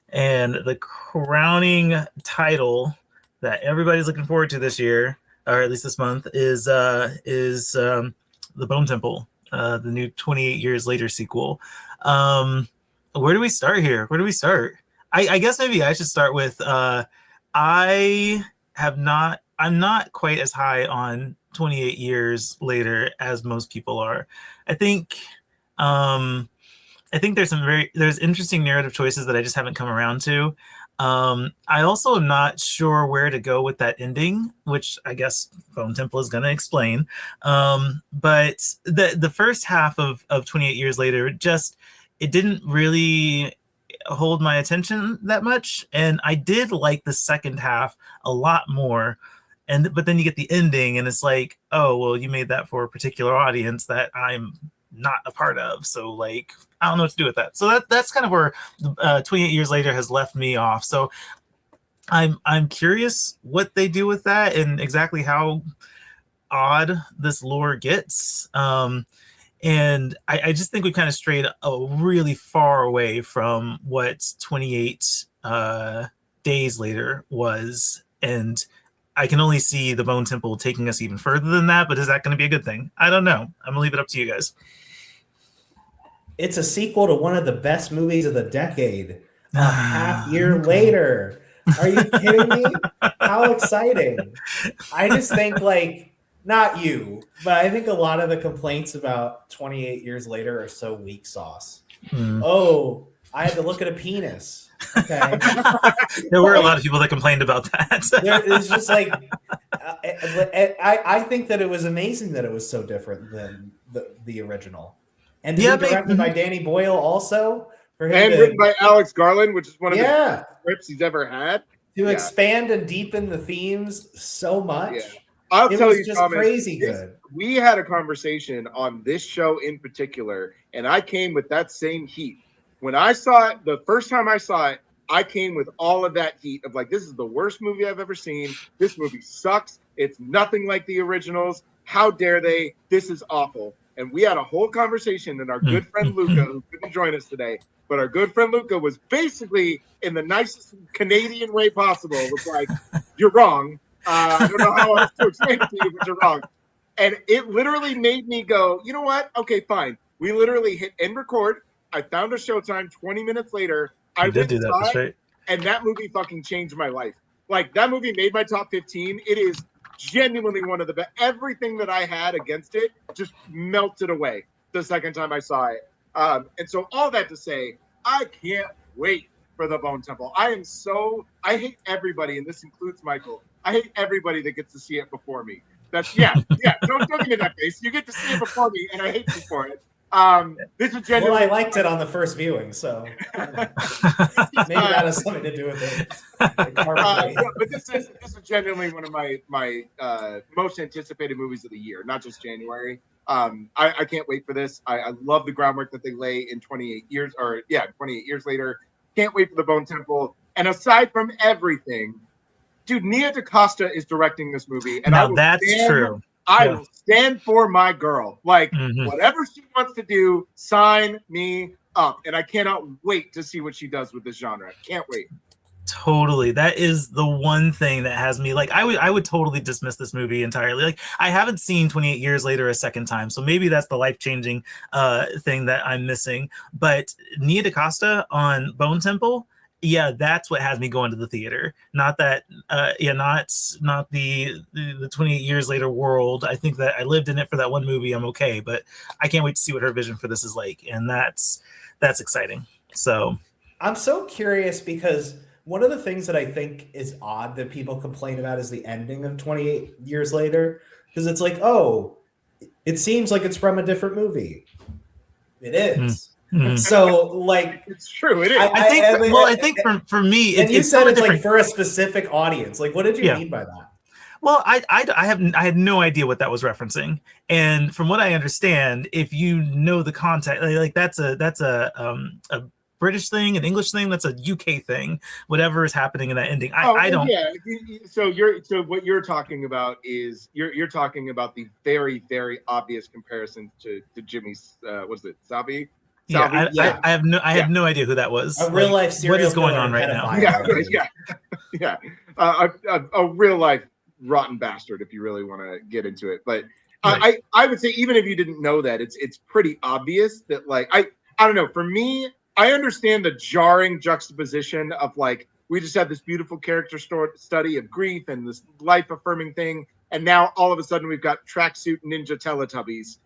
And the crowning title that everybody's looking forward to this year, or at least this month, is The Bone Temple, the new 28 Years Later sequel. Where do we start here? Where do we start? I guess maybe I should start with I'm not quite as high on 28 Years Later as most people are. I think there's interesting narrative choices that I just haven't come around to. I also am not sure where to go with that ending, which I guess Bone Temple is going to explain. But the first half of 28 Years Later, it didn't really hold my attention that much, and I did like the second half a lot more. But then you get the ending, and it's like, oh well, you made that for a particular audience that I'm not a part of, so like I don't know what to do with that. So that's kind of where 28 Years Later has left me off. So I'm curious what they do with that and exactly how odd this lore gets. And I just think we kind of strayed really far away from what 28 Days Later was, and I can only see the Bone Temple taking us even further than that. But is that going to be a good thing? I don't know. I'm gonna leave it up to you guys. It's a sequel to one of the best movies of the decade. A half year later. Are you kidding me? How exciting. I just think, like, not you, but I think a lot of the complaints about 28 Years Later are so weak sauce. Oh, I had to look at a penis. Okay. There were a lot of people that complained about that. It's just like, I think that it was amazing that it was so different than the original. And directed by Danny Boyle also. And written by Alex Garland, which is one of the best scripts he's ever had. To expand and deepen the themes so much. Yeah. I'll tell you, just Thomas, crazy good. We had a conversation on this show in particular, and I came with that same heat. When I saw it, the first time I saw it, I came with all of that heat of like, this is the worst movie I've ever seen. This movie sucks. It's nothing like the originals. How dare they? This is awful. And we had a whole conversation, and our good friend Luca, who couldn't join us today, but our good friend Luca was basically, in the nicest Canadian way possible, was like, you're wrong. I don't know how else to explain it to you, but you're wrong. And it literally made me go, you know what? Okay, fine. We literally hit end record. I found a Showtime 20 minutes later. I did do that, that's right. And that movie fucking changed my life. Like, that movie made my top 15. It is genuinely one of the best. Everything that I had against it just melted away the second time I saw it. And so all that to say, I can't wait for the Bone Temple. I hate everybody, and this includes Michael. I hate everybody that gets to see it before me. Don't give me that face. You get to see it before me, and I hate you for it. This is genuinely. Well, I liked it on the first viewing, so maybe that has something to do with it. But this is genuinely one of my most anticipated movies of the year, not just January. I can't wait for this. I love the groundwork that they lay in 28 years later. Can't wait for the Bone Temple. And aside from everything, dude, Nia DaCosta is directing this movie, and true. I will stand for my girl. Like, whatever she wants to do, sign me up. And I cannot wait to see what she does with this genre. Can't wait. Totally. That is the one thing that has me like, I would totally dismiss this movie entirely. Like, I haven't seen 28 Years Later a second time, so maybe that's the life-changing thing that I'm missing. But Nia DaCosta on Bone Temple, yeah, that's what has me going to the theater. Not that, not the 28 Years Later world. I think that I lived in it for that one movie. I'm okay, but I can't wait to see what her vision for this is like, and that's exciting. So I'm so curious because one of the things that I think is odd that people complain about is the ending of 28 Years Later, because it's like, oh, it seems like it's from a different movie. It is. So, like, it's true. It is. I think for me, and you said it's like for a specific audience. Like, what did you mean by that? Well, I had no idea what that was referencing, and from what I understand, if you know the context, like that's a British thing, an English thing, that's a UK thing. Whatever is happening in that ending, I don't. Yeah. So what you're talking about is you're talking about the very, very obvious comparison to Jimmy's was it Sabi? I had no idea who that was. A real life serial what is going killer on right now? Yeah. A real life rotten bastard, if you really want to get into it. But right. I would say, even if you didn't know that, it's pretty obvious that, like, I don't know. For me, I understand the jarring juxtaposition of, like, we just had this beautiful character study of grief and this life affirming thing, and now all of a sudden we've got tracksuit ninja Teletubbies.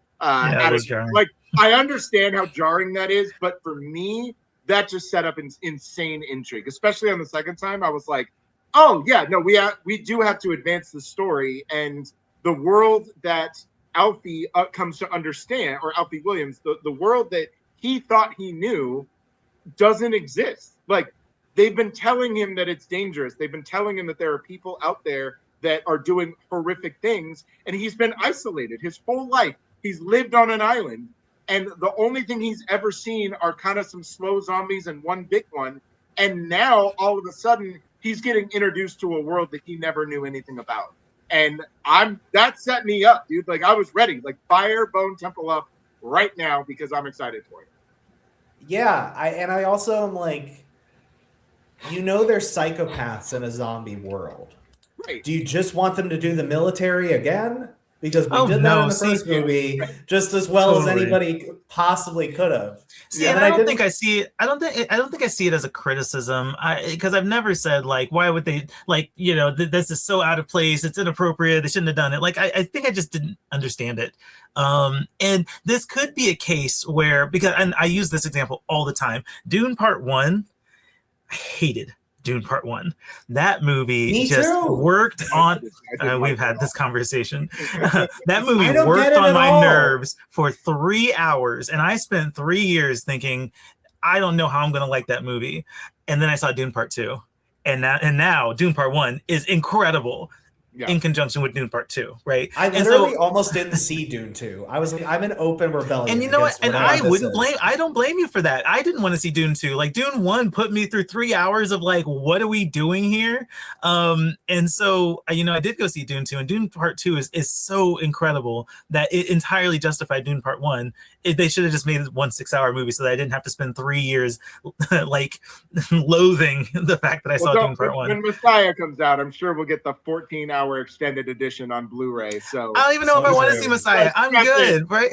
Like, I understand how jarring that is, but for me, that just set up insane intrigue. Especially on the second time, I was like, "Oh yeah, no, we do have to advance the story, and the world that Alfie comes to understand, or Alfie Williams, the world that he thought he knew doesn't exist. Like, they've been telling him that it's dangerous. They've been telling him that there are people out there that are doing horrific things, and he's been isolated his whole life. He's lived on an island, and the only thing he's ever seen are kind of some slow zombies and one big one. And now all of a sudden he's getting introduced to a world that he never knew anything about. And that set me up, dude. Like, I was ready, like, fire Bone Temple up right now, because I'm excited for it. Yeah, I also am like, there's psychopaths in a zombie world. Right. Do you just want them to do the military again? Because we did that in the first movie just as well as anybody possibly could have. See, and I don't think I see it as a criticism, because I've never said, like, why would they, like, this is so out of place, it's inappropriate, they shouldn't have done it. Like, I think I just didn't understand it. And this could be a case where, and I use this example all the time, Dune Part 1, I hated Dune Part 1. That movie worked on. We've had this conversation. That movie worked on my nerves for 3 hours, and I spent 3 years thinking, I don't know how I'm going to like that movie. And then I saw Dune Part 2, and now Dune Part 1 is incredible. Yeah. In conjunction with Dune Part 2, right? I literally almost didn't see Dune 2. I was like, I'm in open rebellion. And you know what? And I don't blame you for that. I didn't want to see Dune 2. Like, Dune 1 put me through 3 hours of, like, what are we doing here? And so, I did go see Dune 2, and Dune Part 2 is so incredible that it entirely justified Dune Part 1. They should have just made one 6-hour movie so that I didn't have to spend 3 years, like, loathing the fact that I saw Dune Part 1. When Messiah comes out, I'm sure we'll get the 14-hour extended edition on Blu-ray. So I don't even know if I want to see Messiah. I'm good, right?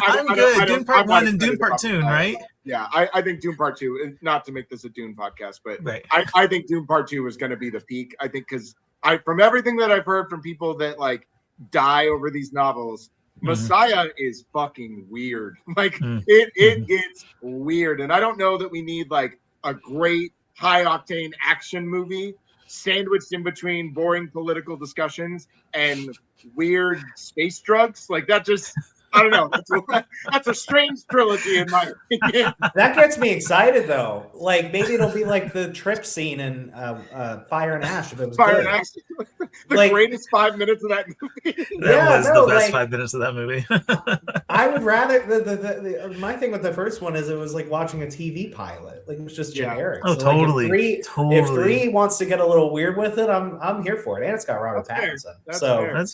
I'm good. Dune Part 1 and Dune Part 2, right? Yeah, I think Dune Part 2, not to make this a Dune podcast, but right. I think Dune Part 2 is going to be the peak. I think because from everything that I've heard from people that, like, die over these novels, Messiah is fucking weird. Like, it gets weird. And I don't know that we need, like, a great high octane action movie sandwiched in between boring political discussions and weird space drugs. Like, that just, I don't know. That's a strange trilogy in my opinion. That gets me excited, though. Like, maybe it'll be like the trip scene in Fire and Ash, if it was Fire and Ash. The greatest 5 minutes of that movie. That was the best 5 minutes of that movie. I would rather, my thing with the first one is it was like watching a TV pilot. Like, it was just generic. Oh, so, totally. Like, if three wants to get a little weird with it, I'm here for it. And it's got Robert Pattinson. That's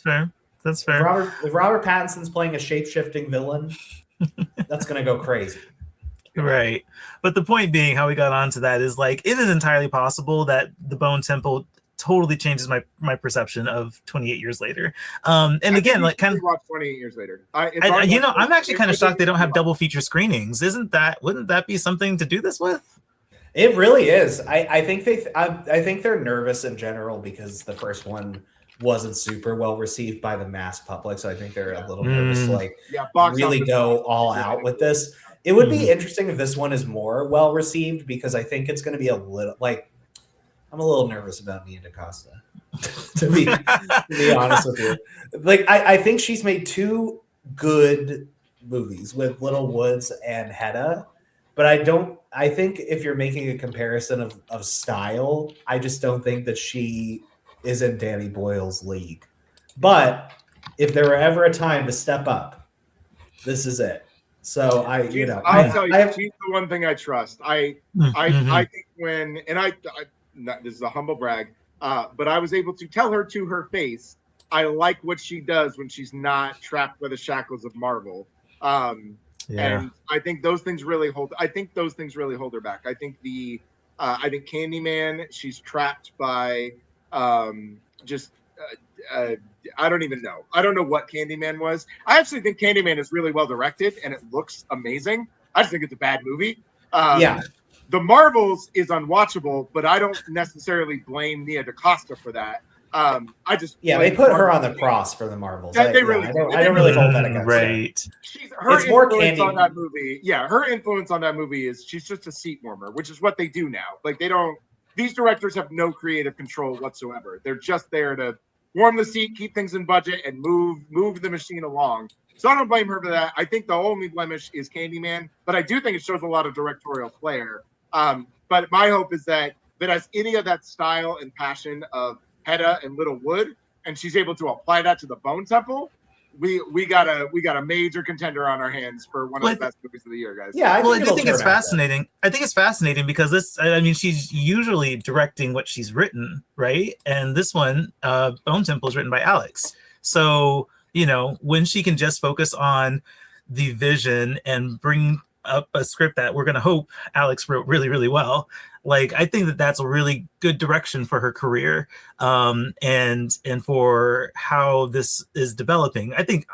fair. That's fair. If Robert Pattinson's playing a shape-shifting villain, that's going to go crazy. Right. But the point being, how we got onto that is, like, it is entirely possible that the Bone Temple totally changes my perception of 28 years later. And again, like, kind of watch 28 years later. I'm actually kind of shocked they don't have double feature screenings. Wouldn't that be something to do this with? It really is. I think they're nervous in general because the first one wasn't super well received by the mass public, so I think they're a little nervous to, like, really go all out with this. It would be interesting if this one is more well received, because I think it's going to be a little, like, I'm a little nervous about Nia DaCosta, to be honest with you. Like, I think she's made 2 good movies with Little Woods and Hedda, but I think if you're making a comparison of style, I just don't think that she is in Danny Boyle's league. But if there were ever a time to step up, this is it. So I'll tell you, she's the one thing I trust. I think this is a humble brag, but I was able to tell her to her face, I like what she does when she's not trapped by the shackles of Marvel. Yeah. And I think those things really hold. I think those things really hold her back. I think I think Candyman, she's trapped by just. I don't even know. I don't know what Candyman was. I actually think Candyman is really well directed and it looks amazing. I just think it's a bad movie. Yeah. The Marvels is unwatchable, but I don't necessarily blame Nia DaCosta for that. They put her on the cross for the Marvels. I don't really hold that against her. Right. Her influence on that movie. Yeah, her influence on that movie is she's just a seat warmer, which is what they do now. Like these directors have no creative control whatsoever. They're just there to warm the seat, keep things in budget, and move the machine along. So I don't blame her for that. I think the only blemish is Candyman, but I do think it shows a lot of directorial flair. But my hope is that it has any of that style and passion of Hedda and Little Wood, and she's able to apply that to the Bone Temple. We got a major contender on our hands for one of the best movies of the year, guys. Yeah, I think it's fascinating. I think it's fascinating because she's usually directing what she's written, right? And this one, Bone Temple, is written by Alex. So, when she can just focus on the vision and bring up a script that we're going to hope Alex wrote really, really well. Like, I think that that's a really good direction for her career, and for how this is developing. I think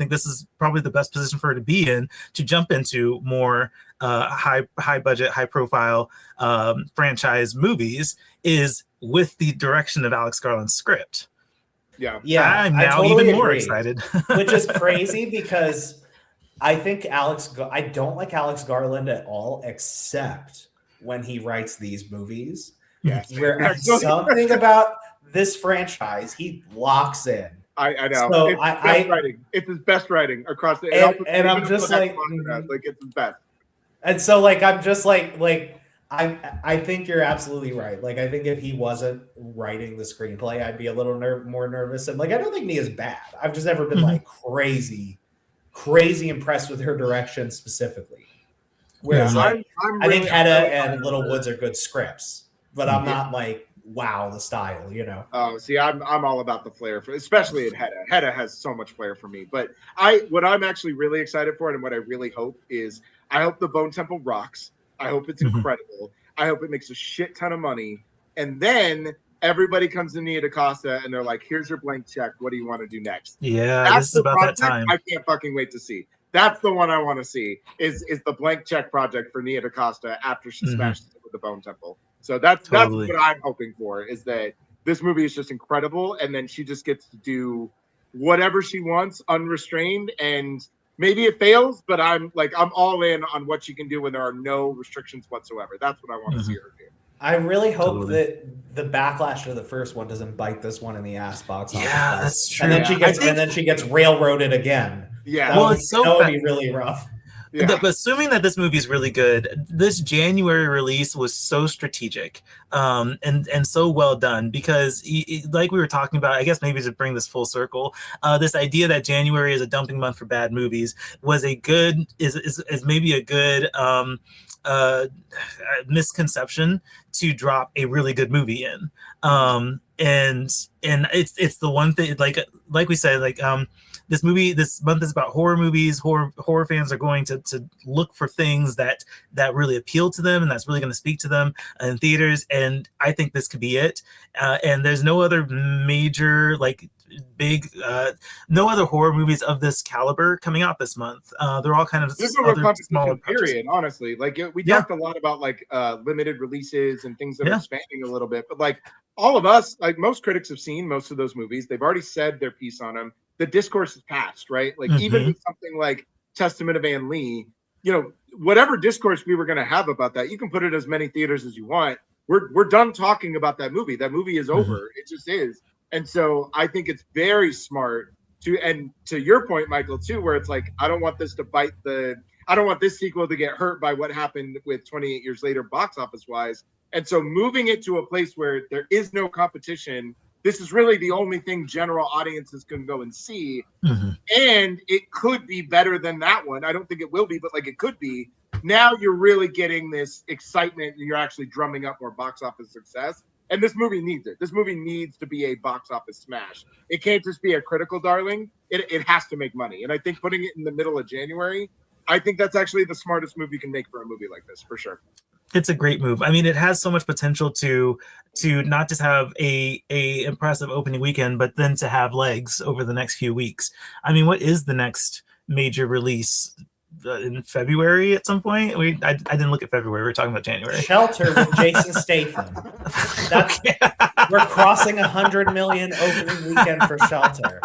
this is probably the best position for her to be in, to jump into more high budget, high profile franchise movies, is with the direction of Alex Garland's script. Yeah, I'm now even more excited, which is crazy because I think I don't like Alex Garland at all, except when he writes these movies. Yes. Where something about this franchise he locks in. I know. So it's his best writing across the and I'm just like it's his best. And so I'm just I think you're absolutely right. Like, I think if he wasn't writing the screenplay, I'd be a little more nervous. And I don't think Nia's bad. I've just never been crazy impressed with her direction specifically. Whereas I think Hedda and Little Woods are good scripts, but I'm not wow, the style, Oh, see, I'm all about the flair, especially in Hedda. Hedda has so much flair for me. But what I'm actually really excited for, and what I really hope is, I hope the Bone Temple rocks. I hope it's incredible. I hope it makes a shit ton of money, and then everybody comes to Nia DaCosta and they're like, "Here's your blank check. What do you want to do next?" Yeah, this is about that time. I can't fucking wait to see. That's the one I want to see. Is the blank check project for Nia DaCosta after she smashes it with the Bone Temple. So that's what I'm hoping for, is that this movie is just incredible, and then she just gets to do whatever she wants, unrestrained, and maybe it fails, but I'm all in on what she can do when there are no restrictions whatsoever. That's what I want to see her do. I really hope that the backlash to the first one doesn't bite this one in the ass box office. Yeah, that's true. And then she gets railroaded again. Yeah. That would be really rough. Yeah. But assuming that this movie is really good, this January release was so strategic, and so well done, because like we were talking about, I guess maybe to bring this full circle, this idea that January is a dumping month for bad movies was is maybe a good misconception to drop a really good movie in, and it's the one thing, like we said, this month is about horror movies. Horror fans are going to look for things that really appeal to them and that's really going to speak to them in theaters. And I think this could be it. And there's no other major no other horror movies of this caliber coming out this month. They're all kind of smaller period. Honestly, we talked a lot about limited releases and things that are expanding a little bit, but all of us, most critics have seen most of those movies. They've already said their piece on them. The discourse is past, right? Even with something like Testament of Anne Lee, whatever discourse we were going to have about that, you can put it as many theaters as you want. We're done talking about that movie. That movie is over. It just is. And so I think it's very smart and to your point, Michael, too, where it's I don't want this sequel to get hurt by what happened with 28 Years Later box office wise. And so moving it to a place where there is no competition, this is really the only thing general audiences can go and see. And it could be better than that one. I don't think it will be, but it could be. Now you're really getting this excitement and you're actually drumming up more box office success. And this movie needs it. This movie needs to be a box office smash. It can't just be a critical darling. It has to make money. And I think putting it in the middle of January, I think that's actually the smartest move you can make for a movie like this, for sure. It's a great move. I mean, it has so much potential to not just have a impressive opening weekend, but then to have legs over the next few weeks. I mean, what is the next major release in February at some point? I didn't look at February. We're talking about January. Shelter with Jason Statham. We're crossing 100 million opening weekend for Shelter.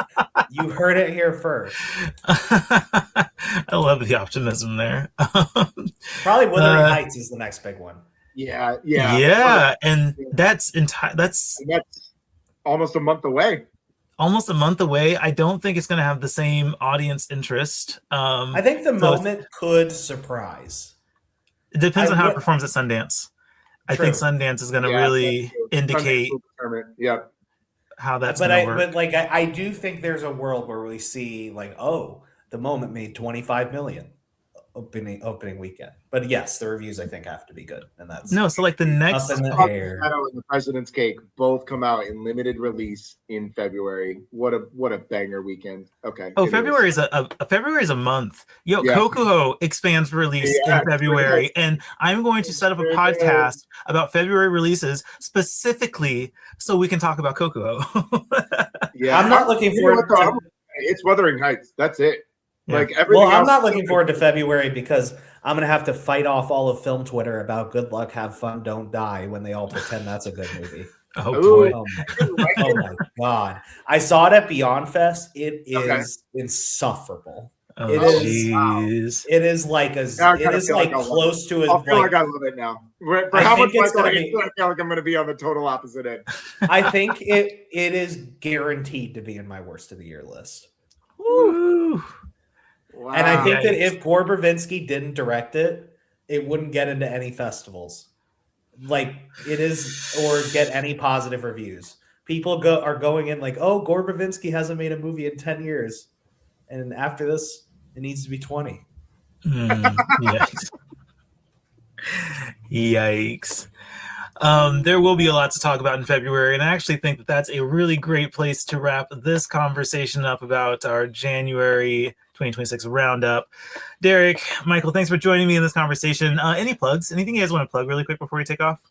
You heard it here first. I love the optimism there. Probably Wuthering Heights is the next big one. Yeah. And that's almost a month away. Almost a month away. I don't think it's going to have the same audience interest. I think the moment could surprise. It depends on how it performs at Sundance. I think Sundance is going to really indicate how that's going to work. But like I do think there's a world where we see like, oh, the moment made 25 million opening weekend. But yes, the reviews I think have to be good, and that's so like the next up in the air. Shadow and the President's Cake both come out in limited release in February. What a banger weekend. Okay. Oh, February is a month. Kokuho expands release in February, and I'm going to set up a podcast about February releases specifically so we can talk about Kokuho. I'm not looking forward to it's Wuthering Heights. That's it. Yeah. Like everything else, I'm not looking forward to February because I'm gonna have to fight off all of film Twitter about Good Luck, Have Fun, Don't Die when they all pretend that's a good movie. Oh boy! Oh my god! I saw it at Beyond Fest. It is insufferable. Oh, it is like close to I feel like I love it now. For how much I feel like I'm going to be on the total opposite end. I think it is guaranteed to be in my worst of the year list. Woo. Wow. And I think that if Gore Verbinski didn't direct it, it wouldn't get into any festivals. Like it is, or get any positive reviews. People are going in like, oh, Gore Verbinski hasn't made a movie in 10 years. And after this, it needs to be 20. Yikes. Yikes. There will be a lot to talk about in February, and I actually think that that's a really great place to wrap this conversation up about our January 2026 roundup. Derrick, Michael, thanks for joining me in this conversation. Any plugs? Anything you guys want to plug really quick before we take off?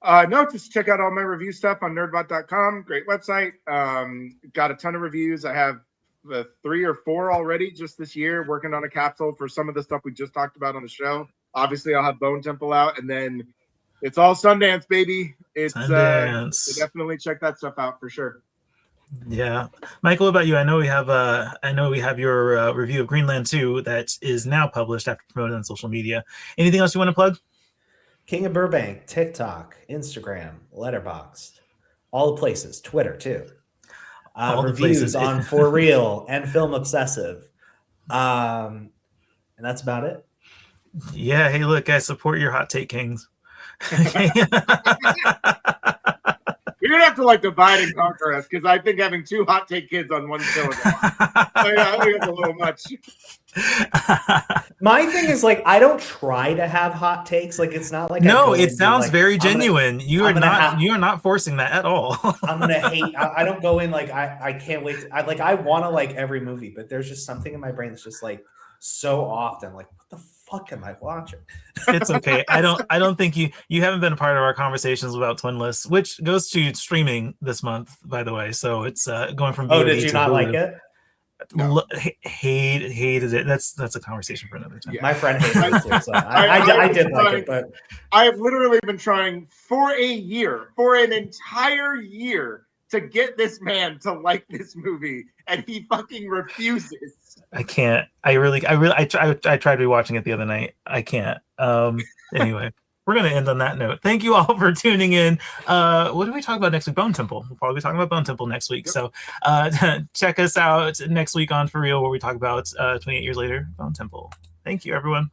No, just check out all my review stuff on nerdbot.com. Great website. Got a ton of reviews. I have 3 or 4 already just this year, working on a capsule for some of the stuff we just talked about on the show. Obviously, I'll have Bone Temple out, and then it's all Sundance, baby. It's Sundance. So definitely check that stuff out for sure. Yeah, Michael, what about you? I know we have your review of Greenland 2 that is now published after promoted on social media. Anything else you want to plug? King of Burbank, TikTok, Instagram, Letterboxd, all the places, Twitter too. Reviews on ForReel and Film Obsessive. And that's about it. Yeah. Hey, look, guys, support your hot take kings. You're gonna have to like divide and conquer us because I think having 2 hot take kids on one show I think it's a little much. My thing is like I don't try to have hot takes. Like it's not like it sounds very genuine. You are not forcing that at all. I'm gonna hate. I don't go in like I can't wait. I want to like every movie, but there's just something in my brain that's just like so often like what the fuck am I watching? It's okay. I don't think you haven't been a part of our conversations about Twin Lists, which goes to streaming this month, by the way. So it's going from VOD did you not like it? No. Hated it. That's a conversation for another time. Yeah. My friend hated it too, so I did like it, but I have literally been trying for an entire year to get this man to like this movie, and he fucking refuses. I can't. I tried rewatching it the other night. I can't. Anyway, we're gonna end on that note. Thank you all for tuning in. What do we talk about next week? Bone Temple. We'll probably be talking about Bone Temple next week. Yep. So check us out next week on ForReel, where we talk about 28 years later, Bone Temple. Thank you, everyone.